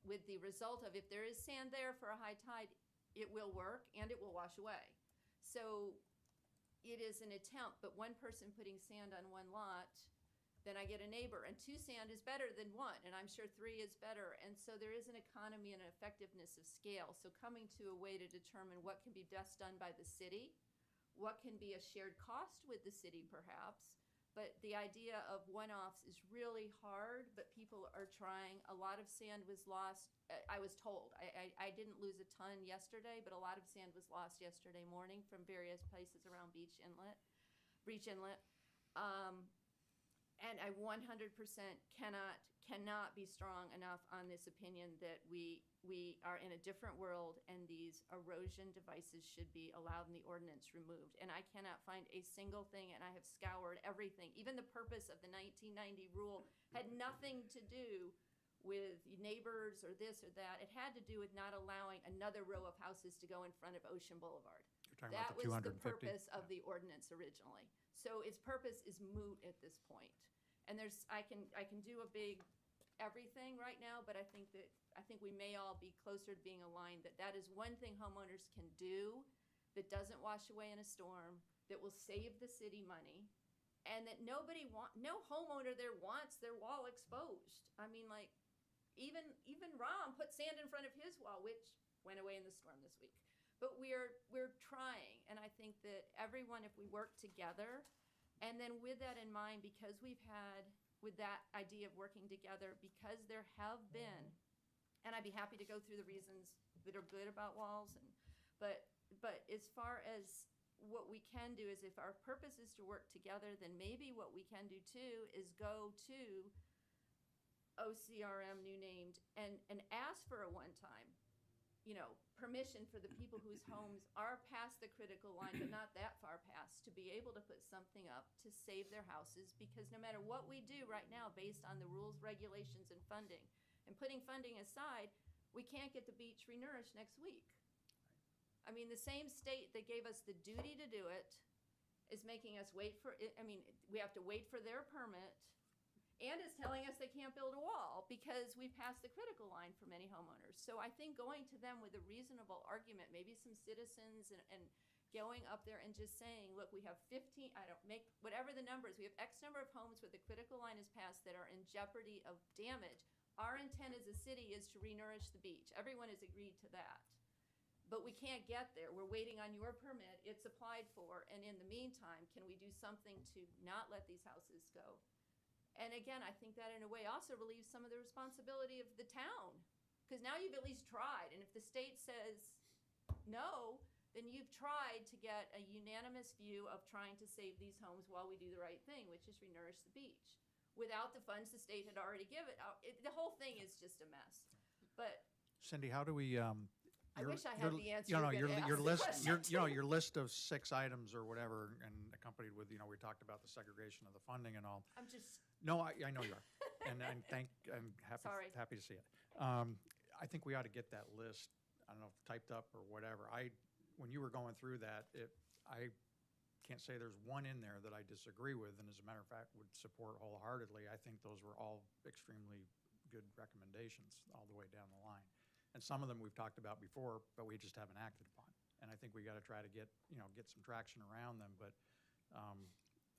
with the result of, if there is sand there for a high tide, it will work and it will wash away. So it is an attempt, but one person putting sand on one lot, then I get a neighbor, and 2 sand is better than 1, and I'm sure 3 is better. And so there is an economy and an effectiveness of scale. So coming to a way to determine what can be best done by the city, what can be a shared cost with the city perhaps, but the idea of one-offs is really hard, but people are trying. A lot of sand was lost, I was told. I didn't lose a ton yesterday, but a lot of sand was lost yesterday morning from various places around Breach Inlet. And I 100% cannot be strong enough on this opinion that we are in a different world, and these erosion devices should be allowed in the ordinance removed. And I cannot find a single thing, and I have scoured everything. Even the purpose of the 1990 rule had nothing to do with neighbors or this or that. It had to do with not allowing another row of houses to go in front of Ocean Boulevard. You're talking That about the was the 250? purpose of the ordinance originally. So its purpose is moot at this point. And I can do a big everything right now, but I think we may all be closer to being aligned that that is one thing homeowners can do that doesn't wash away in a storm, that will save the city money, and that no homeowner there wants their wall exposed. I mean, like, even Rom put sand in front of his wall, which went away in the storm this week. But we're trying, and I think that everyone, if we work together, and then with that in mind, because we've had, with that idea of working together, because there have been, and I'd be happy to go through the reasons that are good about walls, but as far as what we can do is, if our purpose is to work together, then maybe what we can do too is go to OCRM, new named, and ask for a one-time, permission for the people whose homes are past the critical line, but not that far past, to be able to put something up to save their houses. Because no matter what we do right now, based on the rules, regulations, and funding, and putting funding aside, we can't get the beach renourished next week. I mean, the same state that gave us the duty to do it is making us wait for it. I mean, we have to wait for their permit, and is telling us they can't build a wall because we've passed the critical line for many homeowners. So I think going to them with a reasonable argument, maybe some citizens, and going up there and just saying, look, we have 15, whatever the number is, we have X number of homes where the critical line is passed that are in jeopardy of damage. Our intent as a city is to renourish the beach. Everyone has agreed to that. But we can't get there. We're waiting on your permit. It's applied for. And in the meantime, can we do something to not let these houses go? And again, I think that in a way also relieves some of the responsibility of the town. Because now you've at least tried. And if the state says no, then you've tried to get a unanimous view of trying to save these homes while we do the right thing, which is renourish the beach. Without the funds the state had already given. The whole thing is just a mess. But Cindy, how do we, I wish I had the answer. Your list of 6 items or whatever, and accompanied with, we talked about the segregation of the funding and all. I'm just. No, I know you are, and I'm Sorry. happy to see it. I think we ought to get that list, I don't know, typed up or whatever. When you were going through that, I can't say there's one in there that I disagree with, and as a matter of fact, would support wholeheartedly. I think those were all extremely good recommendations all the way down the line. And some of them we've talked about before, but we just haven't acted upon. And I think we got to try to get some traction around them. But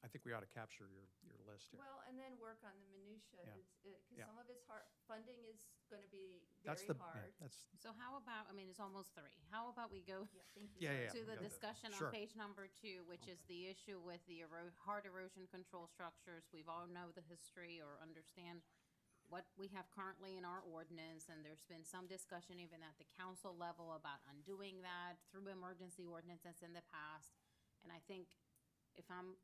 I think we ought to capture your list here. Well, and then work on the minutia, Yeah. because Yeah. some of it's hard. Funding is going to be That's very the hard. So how about, it's almost 3. How about we go Yeah, thank you. Yeah, to we the got that. discussion Sure. on page number 2, which is the issue with the hard erosion control structures. We've all know the history or understand what we have currently in our ordinance, and there's been some discussion even at the council level about undoing that through emergency ordinances in the past. And I think if I'm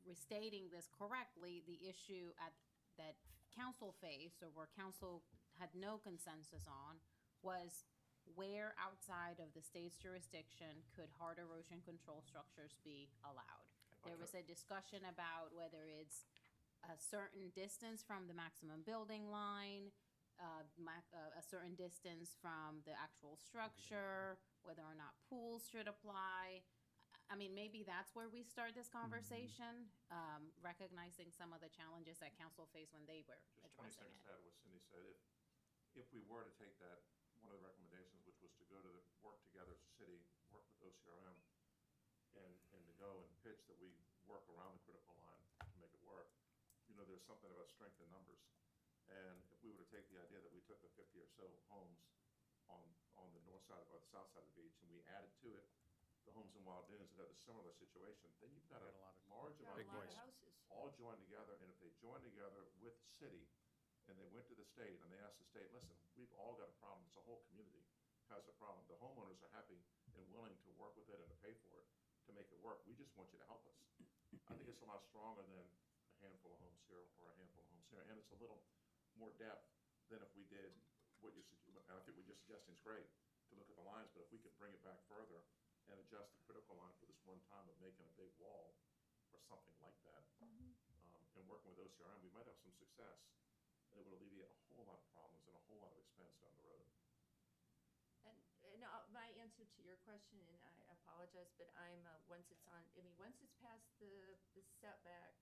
restating this correctly, the issue that council faced, or where council had no consensus on, was where outside of the state's jurisdiction could hard erosion control structures be allowed. There was a discussion about whether it's a certain distance from the maximum building line, a certain distance from the actual structure, whether or not pools should apply. I mean, maybe that's where we start this conversation, recognizing some of the challenges that council faced when they were Just 20 addressing seconds it. to add what Cindy said. If we were to take that, one of the recommendations, which was to go to work together as a city, work with OCRM, and to go and pitch that we work around the critical line to make it work, there's something about strength in numbers. And if we were to take the idea that we took the 50 or so homes on the north side or the south side of the beach, and we added to it the homes in Wild Dunes that have a similar situation, then you've got a large amount Got a of lot of homes houses. all joined together. And if they joined together with the city, and they went to the state and they asked the state, listen, we've all got a problem. It's a whole community has a problem. The homeowners are happy and willing to work with it and to pay for it to make it work. We just want you to help us. I think it's a lot stronger than a handful of homes here or a handful of homes here. And it's a little more depth than if we did what you're suggesting. I think what you're suggesting is great, to look at the lines, but if we could bring it back further and adjust the critical line for this one time of making a big wall or something like that, and working with OCRM, we might have some success. And it would alleviate a whole lot of problems and a whole lot of expense down the road. And my answer to your question, and I apologize, but once it's past the setback,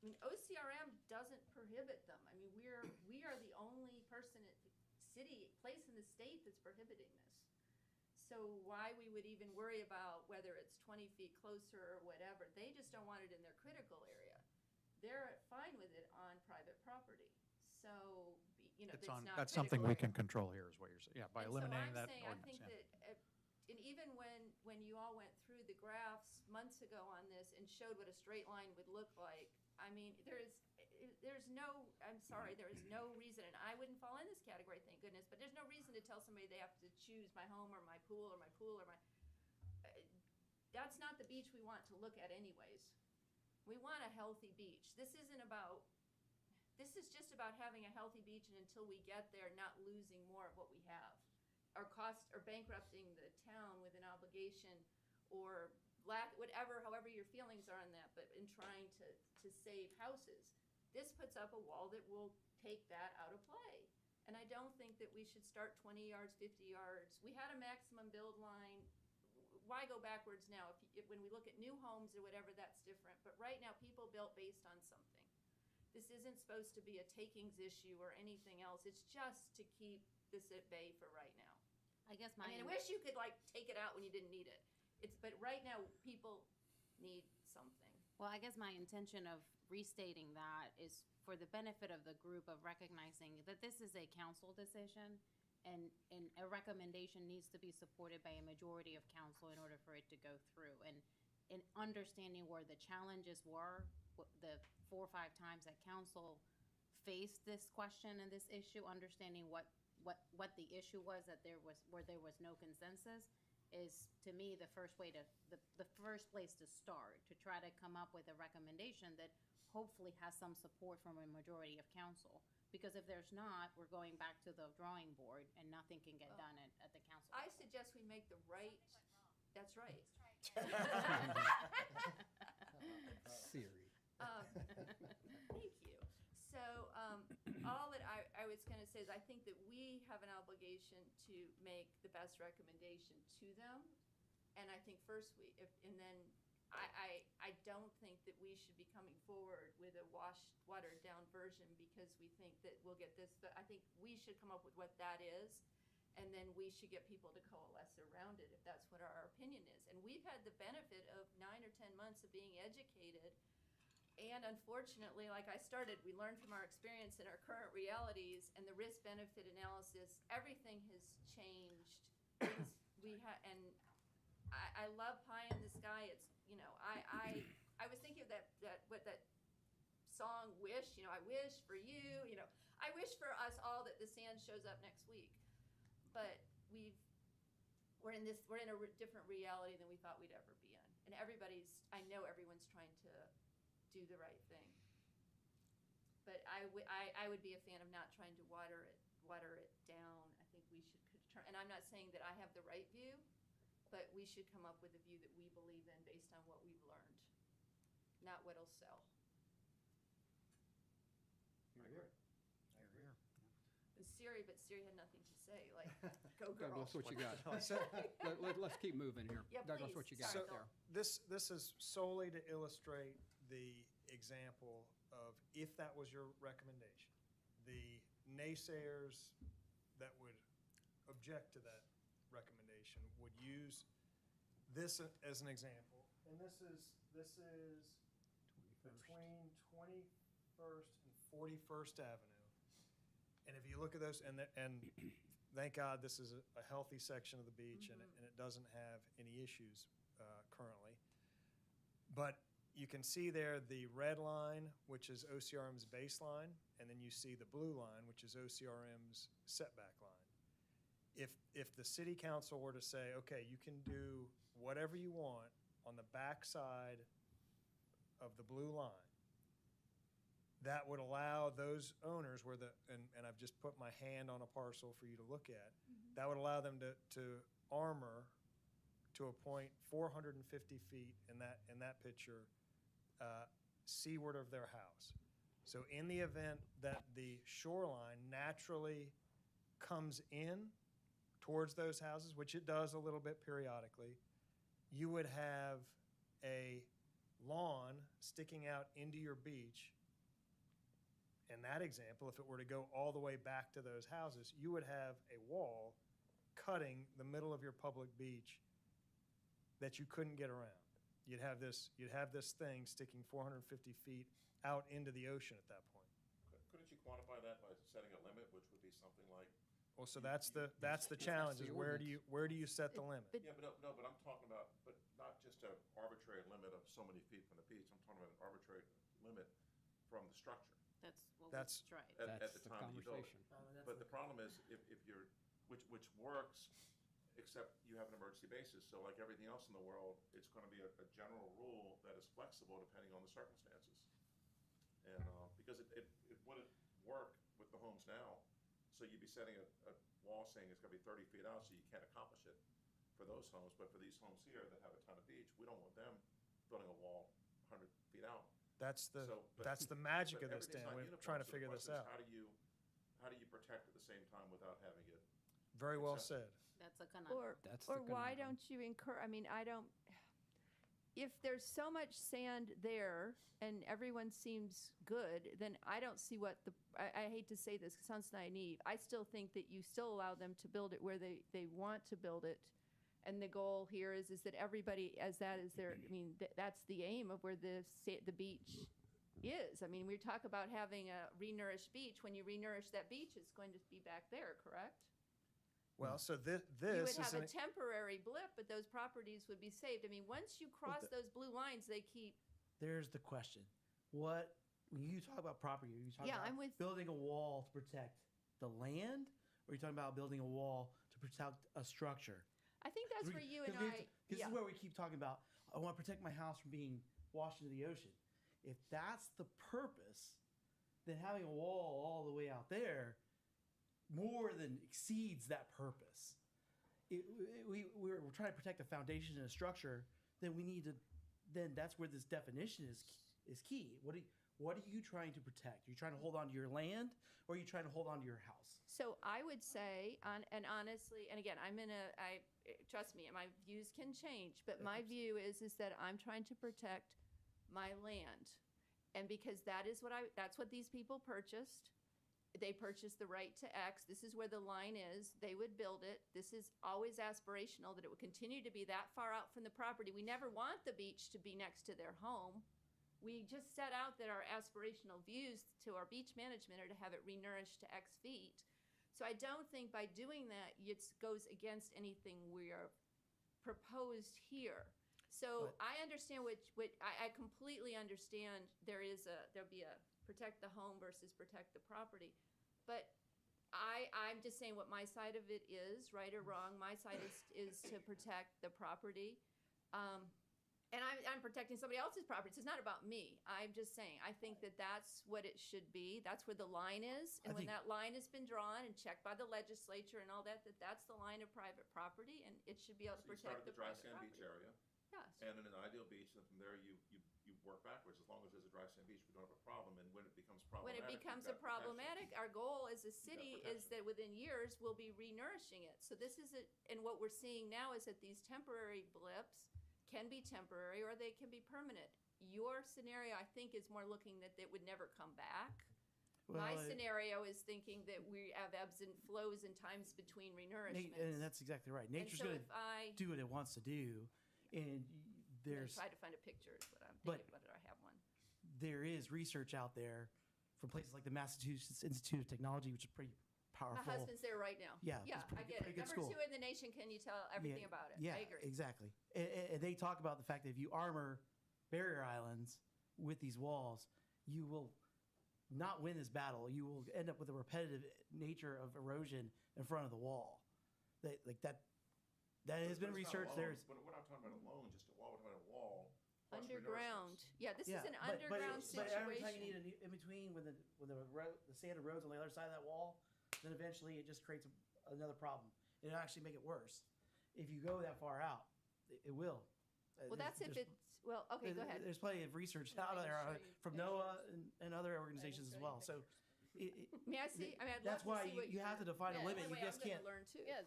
I mean, OCRM doesn't prohibit them. I mean, we are the only person at the place in the state that's prohibiting this. So why we would even worry about whether it's 20 feet closer or whatever, they just don't want it in their critical area. They're fine with it on private property. So, you know, It's that's on, not that's something critical we area. can control here is what you're saying. Yeah, by And eliminating so that I'm saying, I ordinance. think Yeah. that, and even when you all went through the graphs months ago on this and showed what a straight line would look like, I mean, there's no, I'm sorry, there is no reason, and I wouldn't fall in this category, thank goodness, but there's no reason to tell somebody they have to choose my home or my pool or my pool or my, that's not the beach we want to look at anyways. We want a healthy beach. This is just about having a healthy beach, and until we get there, not losing more of what we have. Or bankrupting the town with an obligation or however your feelings are on that, but in trying to save houses. This puts up a wall that will take that out of play. And I don't think that we should start 20 yards, 50 yards. We had a maximum build line. Why go backwards now? If when we look at new homes or whatever, that's different. But right now, people built based on something. This isn't supposed to be a takings issue or anything else. It's just to keep this at bay for right now. I guess I mean, I wish you could like take it out when you didn't need it. But right now, people need something. Well, I guess my intention of restating that is for the benefit of the group of recognizing that this is a council decision, and a recommendation needs to be supported by a majority of council in order for it to go through. And in understanding where the challenges were, the 4 or 5 times that council faced this question and this issue, understanding what the issue was, where there was no consensus, is to me the first place to start, to try to come up with a recommendation that hopefully has some support from a majority of council. Because if there's not, we're going back to the drawing board and nothing can get done at the council. I suggest we make the right. That's right. Siri. Thank you. So all that I was going to say is I think that we have an obligation to make the best recommendation to them. And I think first I don't think that we should be coming forward with a watered down version because we think that we'll get this. But I think we should come up with what that is. And then we should get people to coalesce around it if that's what our opinion is. And we've had the benefit of 9 or 10 months of being educated. And unfortunately, like I started, we learned from our experience and our current realities and the risk-benefit analysis. Everything has changed. I love pie in the sky. It's, you know, I was thinking of that song Wish, you know, I wish for you, you know, I wish for us all that the sand shows up next week. But we're in a different reality than we thought we'd ever be in. And I know everyone's trying to do the right thing. But I would be a fan of not trying to water it down. I think we should try, and I'm not saying that I have the right view, but we should come up with a view that we believe in based on what we've learned, not what'll sell. I agree. But Siri had nothing to say, like, go girl. Douglas, what you got? So- Let's keep moving here. Yeah, Douglas, please. what you got So there? this is solely to illustrate the example of if that was your recommendation, the naysayers that would object to that recommendation would use this as an example. And this is between 21st and 41st Avenue. And if you look at those, and thank God this is a healthy section of the beach, and it doesn't have any issues currently. But you can see there the red line, which is OCRM's baseline, and then you see the blue line, which is OCRM's setback line. If the city council were to say, okay, you can do whatever you want on the back side of the blue line, that would allow those owners and I've just put my hand on a parcel for you to look at, that would allow them to armor to a point 450 feet in that picture seaward of their house. So in the event that the shoreline naturally comes in towards those houses, which it does a little bit periodically, you would have a lawn sticking out into your beach, in that example, if it were to go all the way back to those houses, you would have a wall cutting the middle of your public beach that you couldn't get around. You'd have this thing sticking 450 feet out into the ocean at that point. Couldn't you quantify that by setting a limit, which would be something like? Well, so that's the challenge, is the where ordinance. do you set the limit? Yeah, but no, but I'm talking about, but not just an arbitrary limit of so many feet from the beach. I'm talking about an arbitrary limit from the structure That's what That's- was tried. at That's the the time that you build it. conversation. But the problem is, if you're, which works, except you have an emergency basis, so like everything else in the world, it's gonna be a general rule that is flexible depending on the circumstances. And, because it wouldn't work with the homes now, so you'd be setting a wall saying it's gonna be 30 feet out, so you can't accomplish it for those homes, but for these homes here that have a ton of beach, we don't want them building a wall 100 feet out. That's the So, but- that's the magic But of this, everything's Dan. not We're uniform, trying to so the figure this question is, out. How do you protect at the same time without having it? Very well Accept- said. That's a conundrum. That's Or the why conundrum. don't you incur, I mean, I don't, if there's so much sand there and everyone seems good, then I don't see what I hate to say this, 'cause it sounds naive. I still think that you still allow them to build it where they want to build it. And the goal here is that everybody, as that is their, I mean, that's the aim of where the beach is. I mean, we talk about having a renourished beach. When you renourish that beach, it's going to be back there, correct? Well, so You this would is have a temporary blip, but those properties would be saved. I mean, once you cross those blue lines, they keep, There's the question. When you talk about property, are you talking Yeah, about I'm with- building a wall to protect the land? Or are you talking about building a wall to protect a structure? I think that's where you and This yeah. is where we keep talking about, I want to protect my house from being washed into the ocean. If that's the purpose, then having a wall all the way out there more than exceeds that purpose. We're trying to protect a foundation and a structure, then we need to, then that's where this definition is key. What are you trying to protect? Are you trying to hold on to your land, or are you trying to hold on to your house? So I would say, and honestly, and again, trust me, my views can change, but my view is that I'm trying to protect my land. And because that's what these people purchased. They purchased the right to X. This is where the line is. They would build it. This is always aspirational, that it would continue to be that far out from the property. We never want the beach to be next to their home. We just set out that our aspirational views to our beach management are to have it renourished to X feet. So I don't think by doing that, it goes against anything we are proposed here. So I understand I completely understand there'll be a protect the home versus protect the property. But I'm just saying what my side of it is, right or wrong. My side is to protect the property. And I'm protecting somebody else's property. So it's not about me. I'm just saying, I think that that's what it should be. That's where the line is. And when that line has been drawn and checked by the legislature and all that, that's the line of private property, and it should be able to So you start protect at the dry private sand beach property. area, Yes. and in an ideal beach, and from there you work backwards. As long as there's a dry sand beach, we don't have a problem, and when it becomes When problematic. it you've becomes got a problematic, our goal as a got city is protection. that within years, we'll be renourishing it. So this is it, and what we're seeing now is that these temporary blips can be temporary or they can be permanent. Your scenario, I think, is more looking that it would never come back. My scenario is thinking that we have ebbs and flows and times between renourishments. And that's exactly right. Nature's so going if I- to do what it wants to do, and I'm gonna there's try to find a picture is what I'm But- thinking, whether I have one. there is research out there from places like the Massachusetts Institute of Technology, which is pretty My powerful. husband's there right now. Yeah, Yeah, it's pretty I good- get pretty it. good Number school. 2 in the nation, can you tell everything about it? Yeah, I agree. exactly. And they talk about the fact that if you armor barrier islands with these walls, you will not win this battle. You will end up with a repetitive nature of erosion in front of the wall. That has But been it's not researched. alone. There's But we're not talking about alone, just a wall, we're talking about a wall. plus Underground. renourishments. Yeah, this is an but underground every time you situation. need in between when the sand erodes on the other side of that wall, then eventually it just creates another problem. It'll actually make it worse. If you go that far out, it will. Well, that's if it's, well, okay, go ahead. There's plenty of research Yeah, I out can there show on it you from pictures. NOAA and other organizations as show you well. So May I see? I mean, I'd love that's to why see what you have to define a Yeah, limit. By the You way, just I'm can't. gonna learn too. Yeah,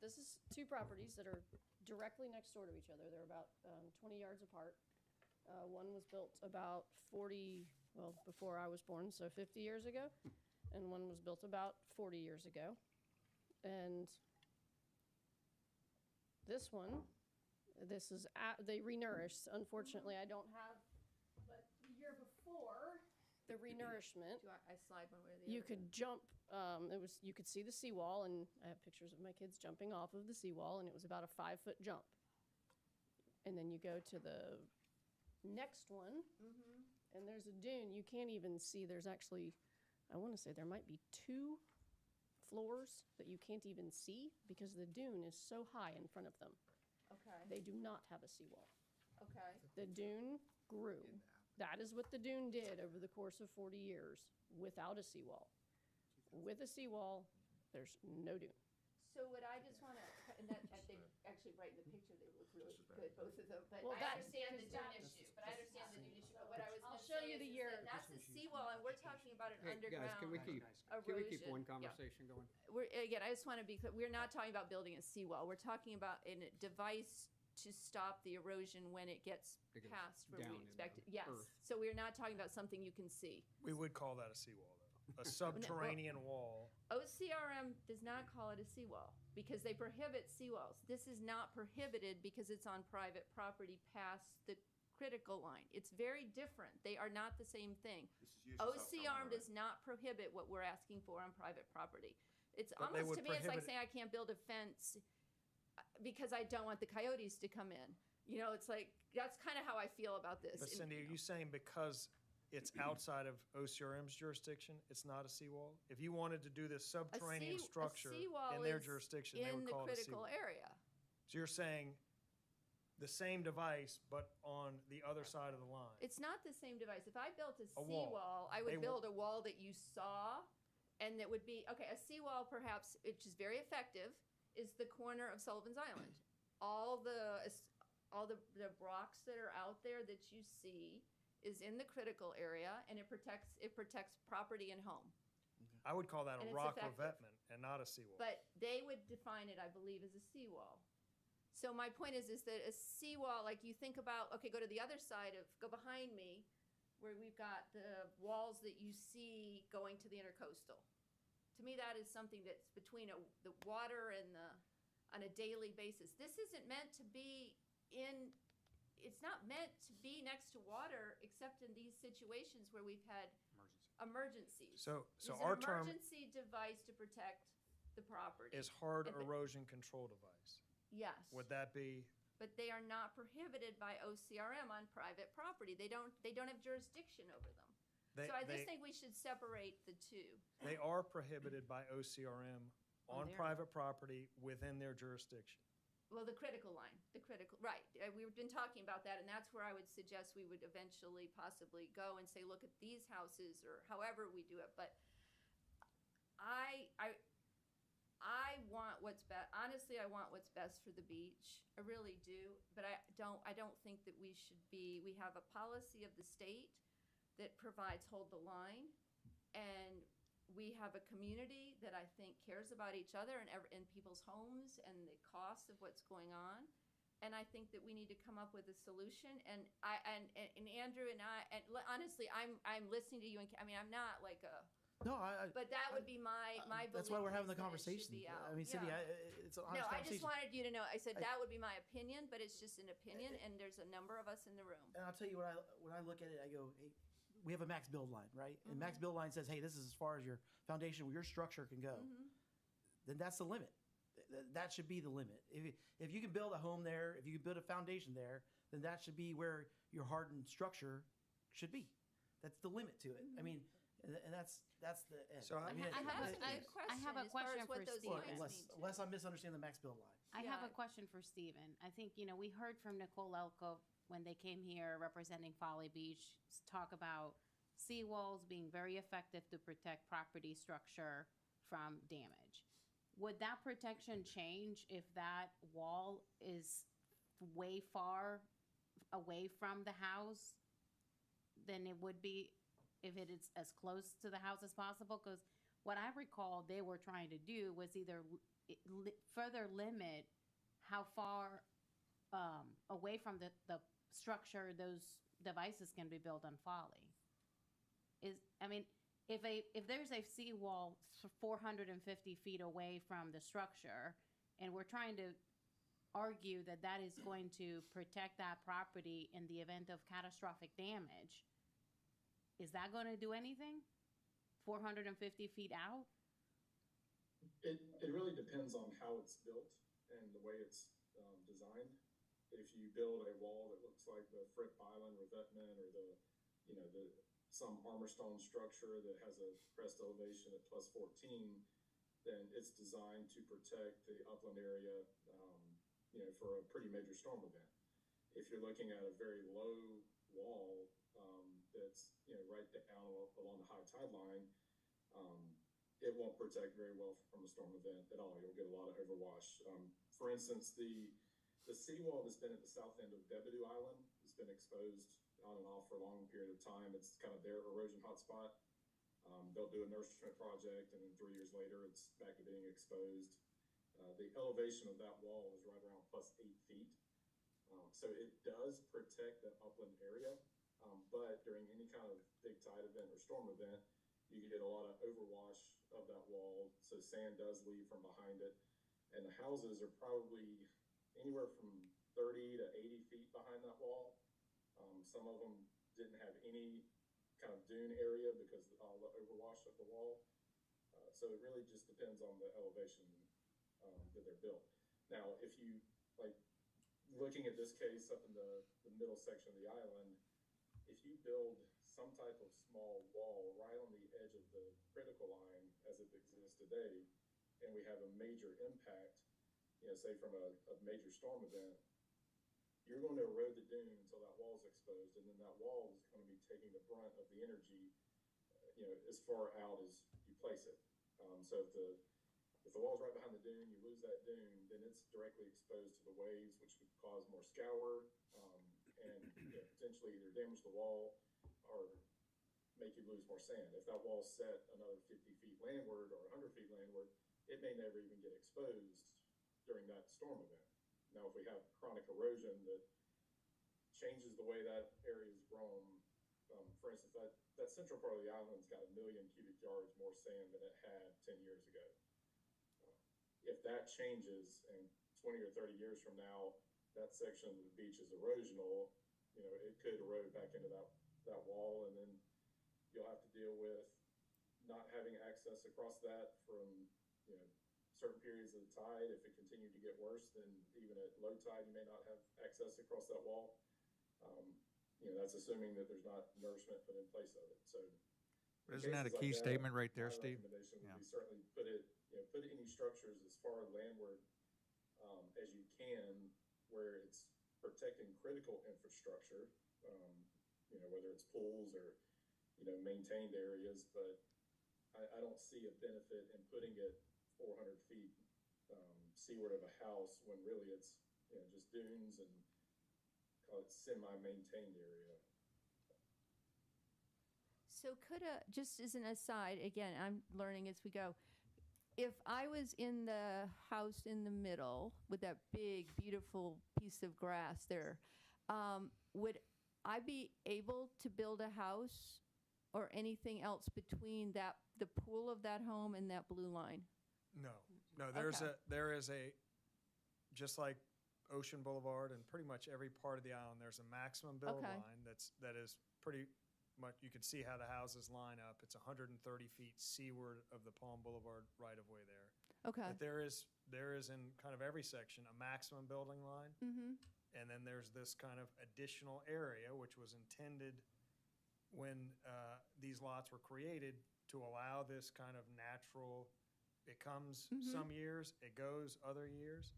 this is two properties that are directly next door to each other. They're about 20 yards apart. One was built about 40, well, before I was born, so 50 years ago, and one was built about 40 years ago. And this one, they renourish. Unfortunately, I don't have, but the year before the renourishment, Do I slide one way or the other? you could jump. You could see the seawall, and I have pictures of my kids jumping off of the seawall, and it was about a 5-foot jump. And then you go to the next one, and there's a dune. You can't even see. There's actually, I want to say there might be 2 floors that you can't even see because the dune is so high in front of them. Okay, They do not have a seawall. okay. The dune grew. That is what the dune did over the course of 40 years without a seawall. With a seawall, there's no dune. So what I just want to, and that, they actually right in the picture, they look really good, both of them. But Well, I that- understand the dune issue, but I understand the dune issue. But what I was I'll going to show say you is the that year. that's a seawall, and we're talking about an Hey, underground guys, can we keep erosion. one Yeah. conversation going? Again, I just want to be clear, we're not talking about building a seawall. We're talking about a device to stop the erosion when it gets It goes past where down we in expect the it. Yes. earth. So we're not talking about something you can see. We would call that a seawall, though. A subterranean wall. OCRM does not call it a seawall because they prohibit seawalls. This is not prohibited because it's on private property past the critical line. It's very different. They are not the same thing. This is usually South OCRM Carolina, does not prohibit what we're asking for on private property. It's But they almost, would to me, it's like prohibit- saying I can't build a fence because I don't want the coyotes to come in. You know, it's like, that's kind of how I feel about this. But And, Cindy, are you saying because it's outside of OCRM's jurisdiction, it's not a seawall? If you wanted to do this subterranean structure seawall in their is jurisdiction, they in would the call it a critical seawall. area. So you're saying the same device, but on the other side of the line? It's not the same device. If I built a A wall. seawall, I A would wall. build a wall that you saw, and that would be, okay, a seawall perhaps, which is very effective, is the corner of Sullivan's Island. All the rocks that are out there that you see is in the critical area, and it protects property and home. I would call that And a it's rock effective. revetment and not a seawall. But they would define it, I believe, as a seawall. So my point is that a seawall, like you think about, okay, go to the other side go behind me, where we've got the walls that you see going to the intercoastal. To me, that is something that's between the water and on a daily basis. This isn't meant to be it's not meant to be next to water, except in these situations where we've had emergencies. So It's our an term emergency device to protect the property. is hard And the- erosion control device. Yes. Would that be, But they are not prohibited by OCRM on private property. They don't have jurisdiction over them. they, So I just they, think we should separate the two. they are prohibited by OCRM on their- private property within their jurisdiction. Well, the critical line, right. We've been talking about that, and that's where I would suggest we would eventually possibly go and say, look at these houses, or however we do it. But I want what's best. Honestly, I want what's best for the beach. I really do. But I don't think that we have a policy of the state that provides hold the line, and we have a community that I think cares about each other and people's homes and the cost of what's going on. And I think that we need to come up with a solution. And Andrew and I, honestly, I'm listening to you. And I mean, I'm not like No, but that would be my belief. that's why we're having is the that it should conversation. be out. I mean, Cindy, Yeah. it's an No, honest I just conversation. wanted you to know. I said that would be my opinion, but it's just an opinion, and there's a number of us in the room. And I'll tell you when I look at it, I go, hey, we have a max build line, right? And Mm-hmm. max build line says, hey, this is as far as your foundation, your structure can go. Mm-hmm. Then that's the limit. That should be the limit. If you can build a home there, if you can build a foundation there, then that should be where your hardened structure should be. That's the limit to it. I mean, and that's the end. So I- mean, I have That's a- good question I have a as far as question what for those Stephen. lines mean. unless I'm misunderstanding the max build line. I have Yeah. a question for Stephen. I think, we heard from Nicole Elko when they came here representing Folly Beach, talk about seawalls being very effective to protect property structure from damage. Would that protection change if that wall is way far away from the house than it would be if it is as close to the house as possible? Because what I recall they were trying to do was either further limit how far away from the structure those devices can be built on Folly. I mean, if there's a seawall 450 feet away from the structure, and we're trying to argue that that is going to protect that property in the event of catastrophic damage, is that going to do anything? 450 feet out? It really depends on how it's built and the way it's designed. If you build a wall that looks like the Fripp Island revetment or some armor stone structure that has a crest elevation at plus 14, then it's designed to protect the upland area, for a pretty major storm event. If you're looking at a very low wall that's right down along the high tide line, it won't protect very well from a storm event at all. You'll get a lot of overwash. For instance, the seawall that's been at the south end of Debedu Island has been exposed on and off for a long period of time. It's kind of their erosion hotspot. They'll do a nourishment project, and then 3 years later, it's back to being exposed. The elevation of that wall is right around plus 8 feet. So it does protect the upland area, but during any kind of big tide event or storm event, you get a lot of overwash of that wall, so sand does leave from behind it. And the houses are probably anywhere from 30 to 80 feet behind that wall. Some of them didn't have any kind of dune area because of all the overwash of the wall. So it really just depends on the elevation that they're built. Now, if you, like, looking at this case up in the middle section of the island, if you build some type of small wall right on the edge of the critical line as it exists today, and we have a major impact, say from a major storm event, you're going to erode the dune until that wall is exposed, and then that wall is going to be taking the brunt of the energy, as far out as you place it. So if the wall's right behind the dune, you lose that dune, then it's directly exposed to the waves, which could cause more scour, and potentially either damage the wall or make you lose more sand. If that wall's set another 50 feet landward or 100 feet landward, it may never even get exposed during that storm event. Now, if we have chronic erosion that changes the way that area is grown, for instance, that central part of the island's got 1 million cubic yards more sand than it had 10 years ago. If that changes and 20 or 30 years from now, that section of the beach is erosional, it could erode back into that wall, and then you'll have to deal with not having access across that from, certain periods of the tide. If it continued to get worse, then even at low tide, you may not have access across that wall. That's assuming that there's not nourishment put in place of it. So Isn't that a key statement right there, my Steve? recommendation would Yeah. be certainly put any structures as far landward as you can, where it's protecting critical infrastructure, whether it's pools or, maintained areas. But I don't see a benefit in putting it 400 feet seaward of a house when really it's, just dunes and call it semi-maintained area. So just as an aside, again, I'm learning as we go. If I was in the house in the middle with that big, beautiful piece of grass there, would I be able to build a house or anything else between the pool of that home and that blue line? No, Okay. there is a, just like Ocean Boulevard and pretty much every part of the island, there's a maximum build Okay. line that is pretty much, you can see how the houses line up. It's 130 feet seaward of the Palm Boulevard right-of-way there. Okay. But there is in kind of every section a maximum building line, Mm-hmm. and then there's this kind of additional area which was intended when these lots were created to allow this kind of natural, it comes some years, it goes other years.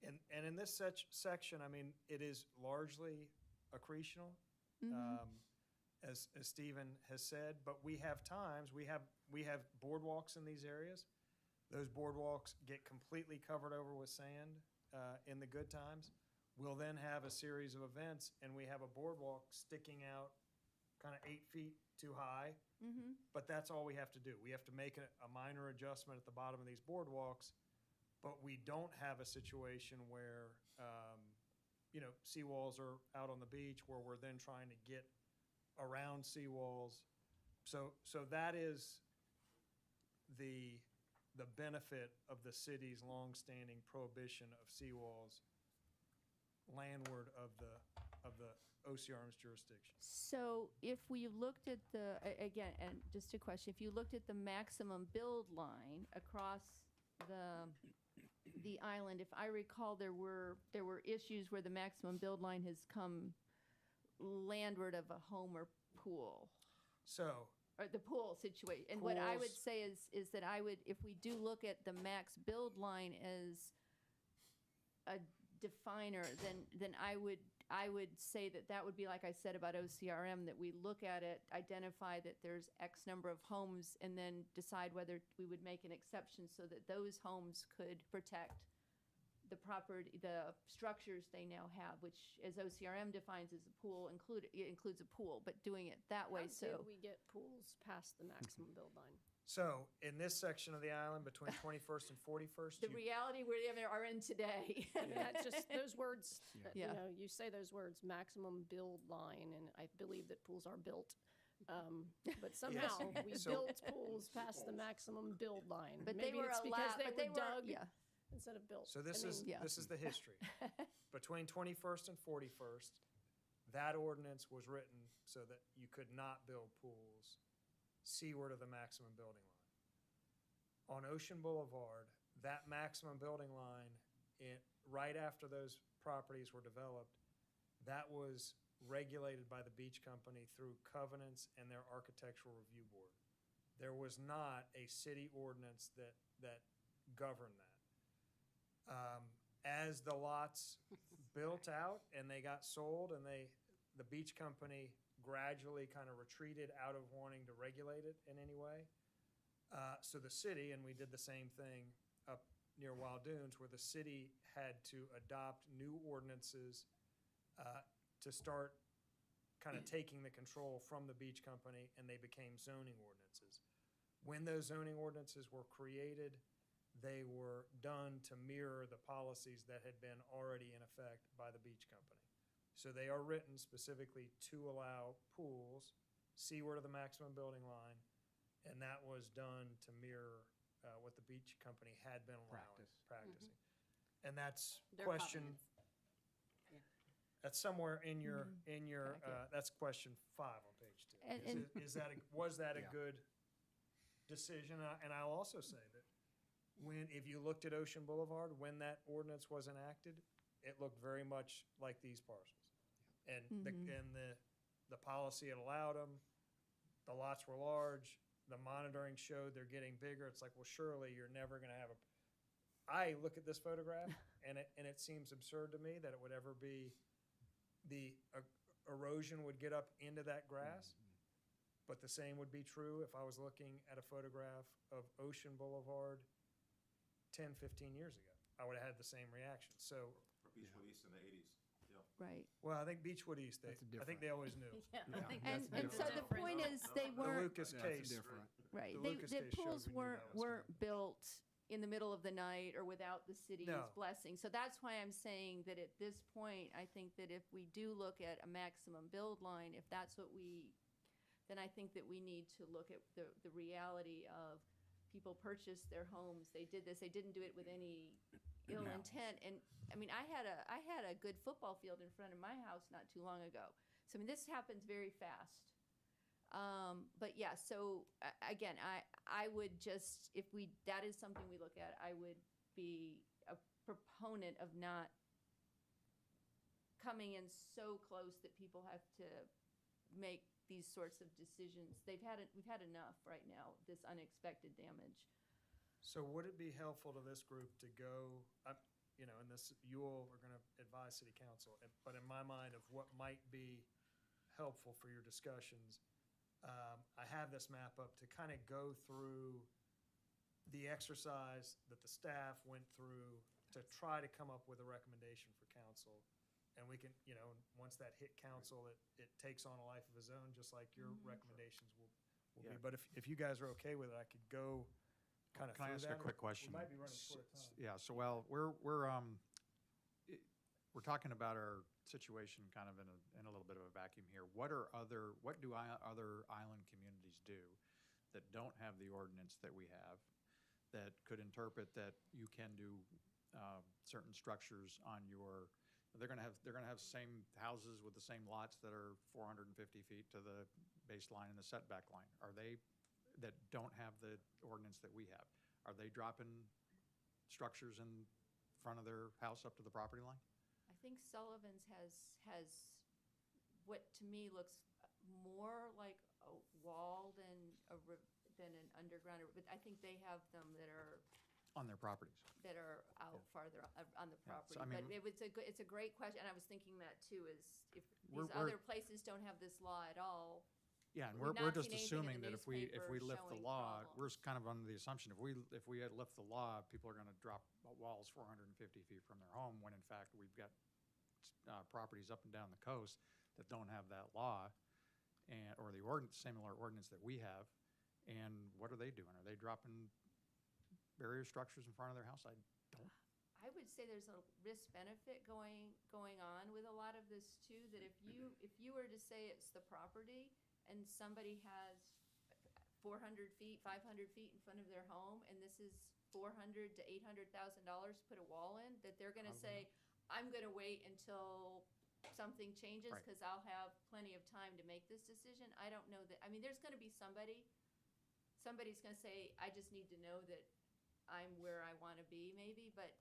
And in this section, I mean, it is largely accretional, as Stephen has said, but we have times, we have boardwalks in these areas. Those boardwalks get completely covered over with sand in the good times. We'll then have a series of events, and we have a boardwalk sticking out kind of 8 feet too high. Mm-hmm. But that's all we have to do. We have to make a minor adjustment at the bottom of these boardwalks, but we don't have a situation where, seawalls are out on the beach where we're then trying to get around seawalls. So that is the benefit of the city's longstanding prohibition of seawalls landward of the OCRM's jurisdiction. So if we looked at again, and just a question, if you looked at the maximum build line across the island, if I recall, there were issues where the maximum build line has come landward of a home or pool. So, Or the pool situation. And what I would Pools. say is that I would, if we do look at the max build line as a definer, then I would say that would be like I said about OCRM, that we look at it, identify that there's X number of homes, and then decide whether we would make an exception so that those homes could protect the property, the structures they now have, which as OCRM defines as a pool, it includes a pool, but doing it that way, How so. did we get pools past the maximum build line? so in this section of the island between 21st and 41st, The reality we are in today. I mean, that's just, those words, Yeah. you say those words, maximum build line, and I believe that pools are built. But somehow, we So- built pools past the maximum build line. But they Maybe were it's because allowed, but they were were, dug yeah. instead of built. so this I is, mean, Yeah. this is the history. Between 21st and 41st, that ordinance was written so that you could not build pools seaward of the maximum building line. On Ocean Boulevard, that maximum building line, right after those properties were developed, that was regulated by the beach company through covenants and their architectural review board. There was not a city ordinance that governed that. As the lots built out and they got sold and the beach company gradually kind of retreated out of wanting to regulate it in any way. So the city, and we did the same thing up near Wild Dunes, where the city had to adopt new ordinances to start kind of taking the control from the beach company, and they became zoning ordinances. When those zoning ordinances were created, they were done to mirror the policies that had been already in effect by the beach company. So they are written specifically to allow pools seaward of the maximum building line, and that was done to mirror what the beach company had been practicing. And that's Their question, covenants. that's somewhere in your, Packet. that's question 5 on page 2. And- Was that a Yeah. good decision? And I'll also say that if you looked at Ocean Boulevard, when that ordinance was enacted, it looked very much like these parcels. And the policy had allowed them, the lots were large, the monitoring showed they're getting bigger. It's like, well, surely you're never gonna have I look at this photograph and it seems absurd to me that it would ever be, the erosion would get up into that grass. But the same would be true if I was looking at a photograph of Ocean Boulevard 10, 15 years ago. I would have had the same reaction. So, For Beachwood East in the 80s, yeah. Right. well, I think Beachwood East, That's I think they always knew. Yeah, I Yeah. think And, that's and so the different. point is, they The weren't, Lucas That's case, different. right, the they, Lucas the case showed pools we knew that was weren't built in the middle of the night or without the city's No. blessing. So that's why I'm saying that at this point, I think that if we do look at a maximum build line, if that's what then I think that we need to look at the reality of people purchased their homes, they did this, they didn't do it with any ill No. intent. And, I mean, I had a good football field in front of my house not too long ago. So, I mean, this happens very fast. But yeah, so again, I would just, if that is something we look at, I would be a proponent of not coming in so close that people have to make these sorts of decisions. We've had enough right now, this unexpected damage. So would it be helpful to this group to go, and this, you all are gonna advise city council, but in my mind of what might be helpful for your discussions, I have this map up to kind of go through the exercise that the staff went through to try to come up with a recommendation for council. And we can, once that hit council, it takes on a life of its own, just like your recommendations will be. Yeah. But if you guys are okay with it, I could go kind of Can I through ask that. a quick question? We might be running short of time. Yeah, so, well, we're talking about our situation kind of in a little bit of a vacuum here. What do other island communities do that don't have the ordinance that we have, that could interpret that you can do certain structures on your, they're gonna have same houses with the same lots that are 450 feet to the baseline and the setback line. Are they, that don't have the ordinance that we have, are they dropping structures in front of their house up to the property line? I think Sullivan's has what to me looks more like a wall than than an underground, but I think they have them that are On their properties. that are out farther on the Yeah, property. so I But mean- it's a great question, and I was thinking that too, is if We're- these we're- other places don't have this law at all, Yeah, and We've we're not just seen anything in assuming the that if we newspaper lift the showing law, we're problems. kind of under the assumption, if we lift the law, people are gonna drop walls 450 feet from their home, when in fact, we've got properties up and down the coast that don't have that law, or the similar ordinance that we have. And what are they doing? Are they dropping barrier structures in front of their house? I don't. I would say there's a risk benefit going on with a lot of this too, that if you were to say it's the property and somebody has 400 feet, 500 feet in front of their home, and this is $400,000 to $800,000 to put a wall in, that they're gonna say, I'm gonna wait until something changes, Right. cause I'll have plenty of time to make this decision. I don't know that, I mean, there's gonna be somebody's gonna say, I just need to know that I'm where I wanna be maybe, but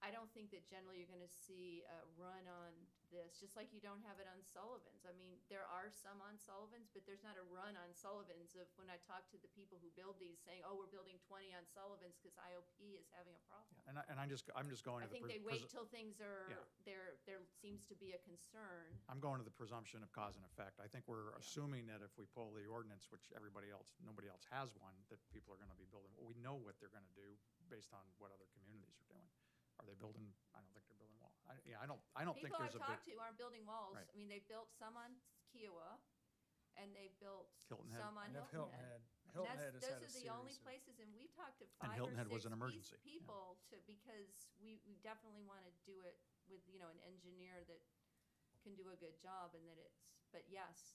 I don't think that generally you're gonna see a run on this, just like you don't have it on Sullivan's. I mean, there are some on Sullivan's, but there's not a run on Sullivan's of when I talk to the people who build these saying, oh, we're building 20 on Sullivan's because IOP is having a problem. And I'm just going I to the. think they wait till things are, Yeah. there seems to be a concern. I'm going to the presumption of cause and effect. I think we're assuming that if we pull the ordinance, which nobody else has one, that people are gonna be building. We know what they're gonna do based on what other communities are doing. Are they building? I don't think they're building walls. I don't think People there's I've a big. talked to aren't building walls. Right. I mean, they've built some on Kiowa, and they've built Hilton Head. some on And if Hilton Hilton Head. Head, Hilton Head has had a Those are the only series of- places, and we've talked to And 5 Hilton or Head was 6 an emergency, yeah. people because we definitely want to do it with, an engineer that can do a good job, and that but yes.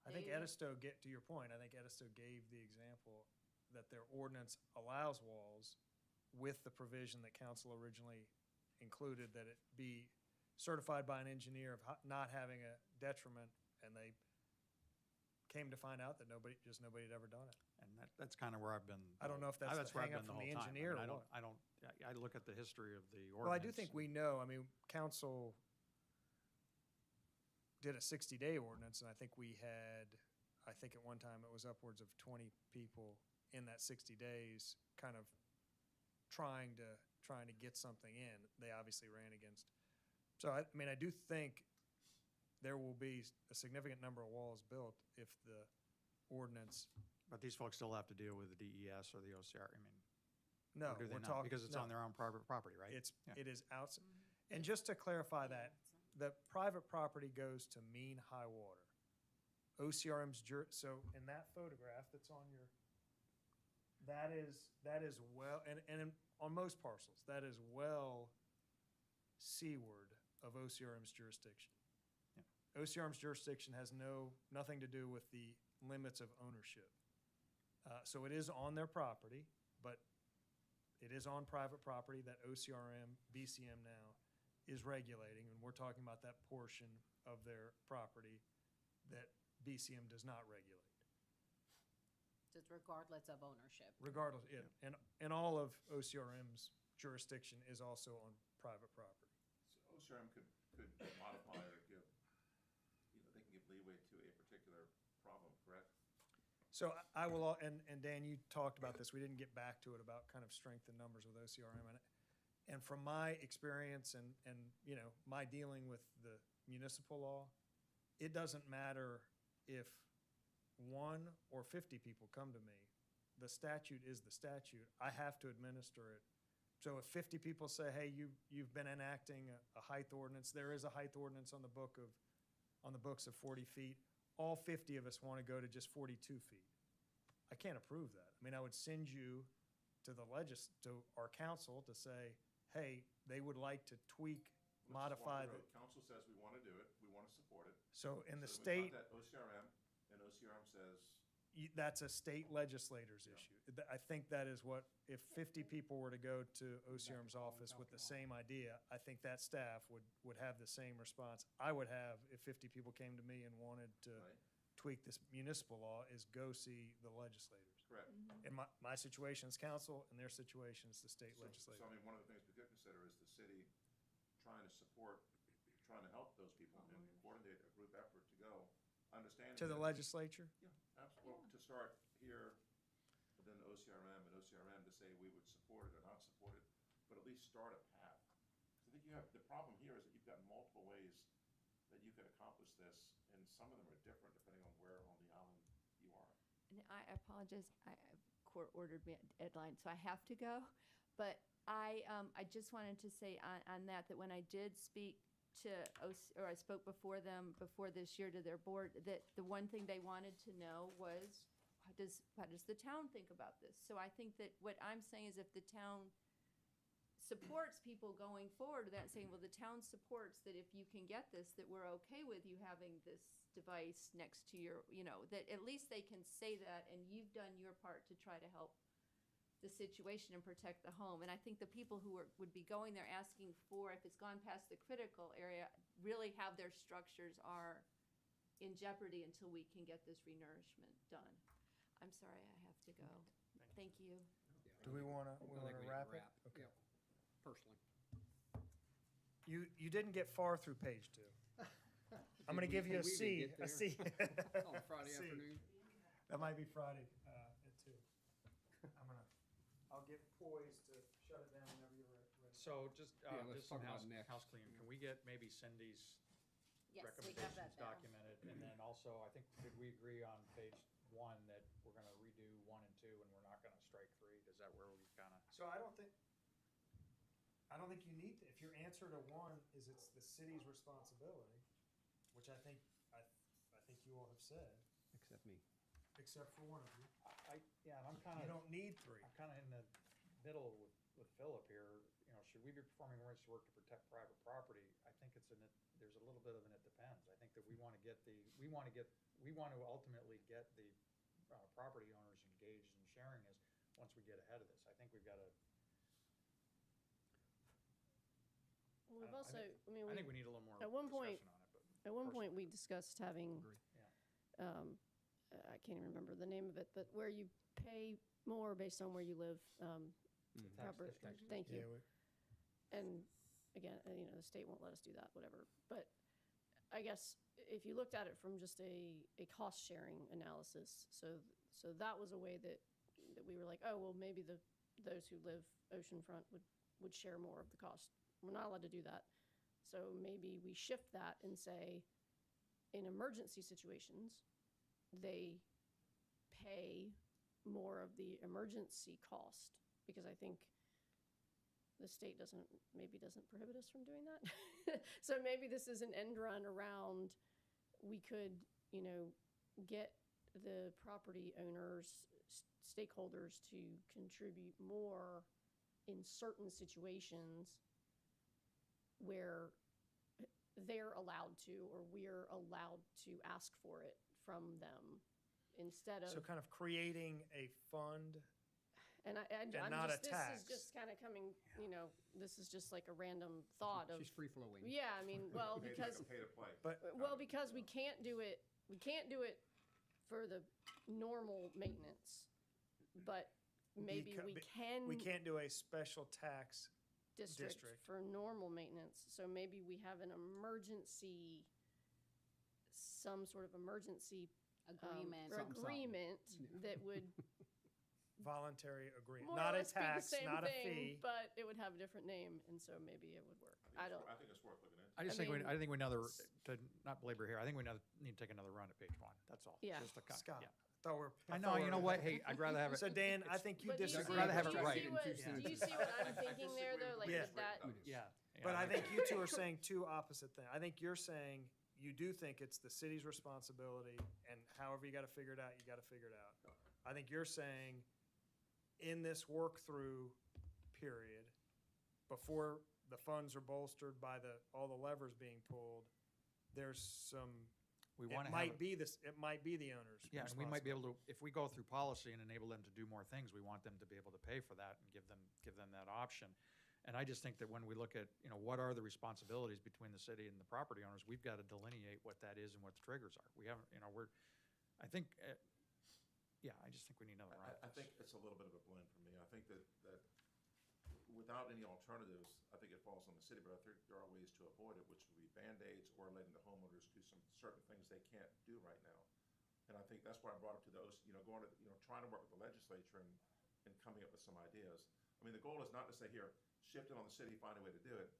I think they- Edisto, to your point, I think Edisto gave the example that their ordinance allows walls with the provision that council originally included, that it be certified by an engineer of not having a detriment, and they came to find out that nobody had ever done it. And that's kind of where I've been. I don't know if that's the where I've hang-up been from the whole time. engineer or I what. I look at the history of the ordinance. Well, I do think we know, I mean, council did a 60-day ordinance, and I think at one time it was upwards of 20 people in that 60 days kind of trying to get something in. They obviously ran against. So, I mean, I do think there will be a significant number of walls built if the ordinance, But these folks still have to deal with the DES or the OCR. I mean, no, or do they we're not? talking. Because it's no, on their own private property, right? Yeah. It is outside. And just to clarify that, the private property goes to mean high water. OCRM's, so in that photograph that's on your, that is well, and on most parcels, that is well seaward of OCRM's jurisdiction. Yeah. OCRM's jurisdiction has nothing to do with the limits of ownership. So it is on their property, but it is on private property that OCRM, BCM now, is regulating, and we're talking about that portion of their property that BCM does not regulate. Just regardless of ownership. Regardless, and all of OCRM's jurisdiction is also on private property. So OCRM could modify or give, they can give leeway to a particular problem, correct? So I will, and Dan, you talked about this, we didn't get back to it about kind of strength in numbers with OCRM, and from my experience and my dealing with the municipal law, it doesn't matter if 1 or 50 people come to me. The statute is the statute. I have to administer it. So if 50 people say, hey, you've been enacting a height ordinance, there is a height ordinance on the books of 40 feet. All 50 of us want to go to just 42 feet. I can't approve that. I mean, I would send you to to our council to say, hey, they would like to tweak modify the, Council says we want to do it, we want to support it. so in the So state, we've got that OCRM, and OCRM says, that's a state legislator's Yeah. issue. I think that is what, if 50 people were to go to OCRM's office with the same idea, I think that staff would have the same response I would have if 50 people came to me and wanted to right, tweak this municipal law, is go see the legislators. correct. In my situation is council, and their situation is the state So, legislature. I mean, one of the things we did consider is the city trying to support, trying to help those people and coordinate a group effort to go, understanding. To the that- legislature? Yeah, absolutely, to start here, and then OCRM and OCRM to say we would support it or not support it, but at least start a path. 'Cause I think you have, the problem here is that you've got multiple ways that you could accomplish this, and some of them are different depending on where on the island you are. And I apologize, court ordered me at deadline, so I have to go. But I just wanted to say on that when I did speak to, I spoke before them, before this year to their board, that the one thing they wanted to know was, how does the town think about this? So I think that what I'm saying is if the town supports people going forward, that saying, well, the town supports that if you can get this, that we're okay with you having this device next to your, that at least they can say that, and you've done your part to try to help the situation and protect the home. And I think the people who would be going there asking for, if it's gone past the critical area, really have their structures are in jeopardy until we can get this renourishment done. I'm sorry, I have to go. Thank you. Do we want to, I think we need to wrap it? Okay. Yep, personally. You didn't get far through page 2. I'm going to give you a We C, didn't a get C. On a Friday C. afternoon. That might be Friday at 2. I'll get poised to shut it down whenever you're ready. So just, Yeah, let's just some talk about next. house cleaning. Can we get maybe Cindy's Yes, we have recommendations that down. documented? And then also, I think, did we agree on page 1 that we're gonna redo 1 and 2 and we're not gonna strike 3? Is that where we kinda? So I don't think you need to, if your answer to 1 is it's the city's responsibility, which I think you all have said, Except me. except for one of you. Yeah, and I'm kinda. You don't need 3. I'm kind of in the middle with Philip here. Should we be performing emergency work to protect private property? I think there's a little bit of an it depends. I think that we want to ultimately get the property owners engaged in sharing this once we get ahead of this. I think we've got to. Well, we've I also, think- I mean, I think we need a little more at one point- discussion on it. But at one point, personally. we discussed having, I can't even remember the name of it, but where you pay more based on where you live. Tax proper- districts. Thank you. Yeah, And again, the state won't let us do that, whatever. But I guess if you looked at it from just a cost sharing analysis, so that was a way that we were like, oh, well, maybe those who live oceanfront would share more of the cost. We're not allowed to do that. So maybe we shift that and say, in emergency situations, they pay more of the emergency cost, because I think the state maybe doesn't prohibit us from doing that. So maybe this is an end run around, we could, get the property owners, stakeholders to contribute more in certain situations where they're allowed to, or we're allowed to ask for it from them instead of. so kind of creating a fund. And I'm not a just, tax. this is just kind of coming, this is just like a random thought of. She's free flowing. Yeah, I mean, well, Pay to- because, Pay to play. because we can't do it for the normal maintenance, but maybe Beca- we be- can. We can't do a special tax. district district. for normal maintenance. So maybe we have an emergency, some sort of emergency. Agreement. Or Something. agreement that would Voluntary agreement, more not or a less be the tax, same not a thing, fee. but it would have a different name, and so maybe it would work. I don't. I think it's worth looking into. I just I think mean, I think we to not belabor here. I think we need to take another run at page 1. That's all. Yeah. Just to Scott, yeah. I I know. You know what? Hey, I'd rather have it. So Dan, I think you But do you see- disagree. rather have do it you right. see what- Yeah. Do you see what I'm thinking there, though? Like, Yeah. with that, Yeah. But I think you two are saying two opposite things. I think you're saying you do think it's the city's responsibility, and however you gotta figure it out, you gotta figure it out. I think you're saying in this work-through period, before the funds are bolstered by all the levers being pulled, there's some, We it want to might have, be this, it might be the owner's yeah, and we might be able responsibility. to, if we go through policy and enable them to do more things, we want them to be able to pay for that and give them that option. And I just think that when we look at, what are the responsibilities between the city and the property owners, we've got to delineate what that is and what the triggers are. We haven't, I think, yeah, I just think we need another round. I think it's a little bit of a blend for me. I think that without any alternatives, I think it falls on the city, but I think there are ways to avoid it, which would be Band-Aids or letting the homeowners do some certain things they can't do right now. And I think that's why I brought up to those, going to, trying to work with the legislature and coming up with some ideas. I mean, the goal is not to say, here, shift it on the city, find a way to do it.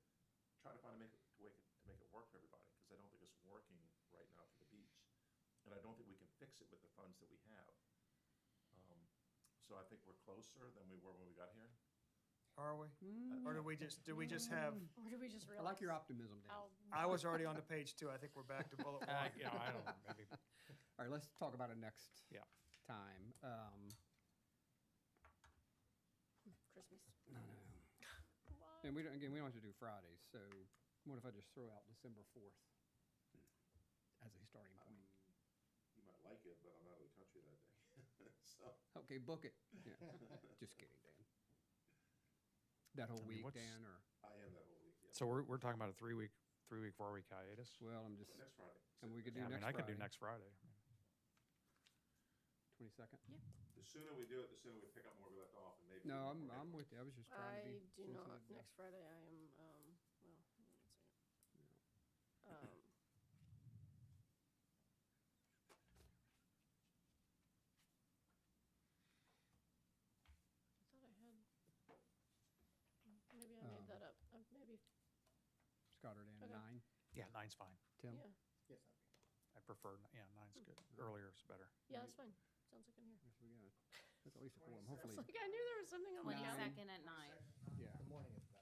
Try to find a way to make it work for everybody, because I don't think it's working right now for the beach. And I don't think we can fix it with the funds that we have. So I think we're closer than we were when we got here. Are we? Or do we just have, Or do we just I realize? like your optimism, Dan. how- I was already on to page 2. I think we're back to bullet 1. I don't know, maybe, All right, let's talk about it next Yeah. time. Christmas. No. And we don't have to do Fridays, so what if I just throw out December 4th as a starting point? You might like it, but I'm out of the country that day. So, Okay, book it. Yeah. Just kidding, Dan. That whole I mean, week, what's- Dan, or, I am that whole week, yeah. so we're talking about a 3-week, 4-week hiatus? well, I'm just, Next Friday. and we could do Yeah, I mean, next I could do Friday, next Friday. 22nd? The sooner we do it, the sooner we pick up where we left off, and maybe. No, we can I'm work with you. I was just trying to be I do not, sensitive to- next Friday I am, well, hold on a second. I thought I had, maybe I made that up, maybe, Scott or Dan, Okay. 9? Yeah, 9's fine. Tim? yeah, Yes, that'd be. I prefer, 9's good. Earlier is better. yeah, that's fine, sounds like I'm here. Yes, we got it. That's at least a quorum, hopefully. It's like I knew there was something on my calendar. 22nd at 9. Yeah. The morning is better.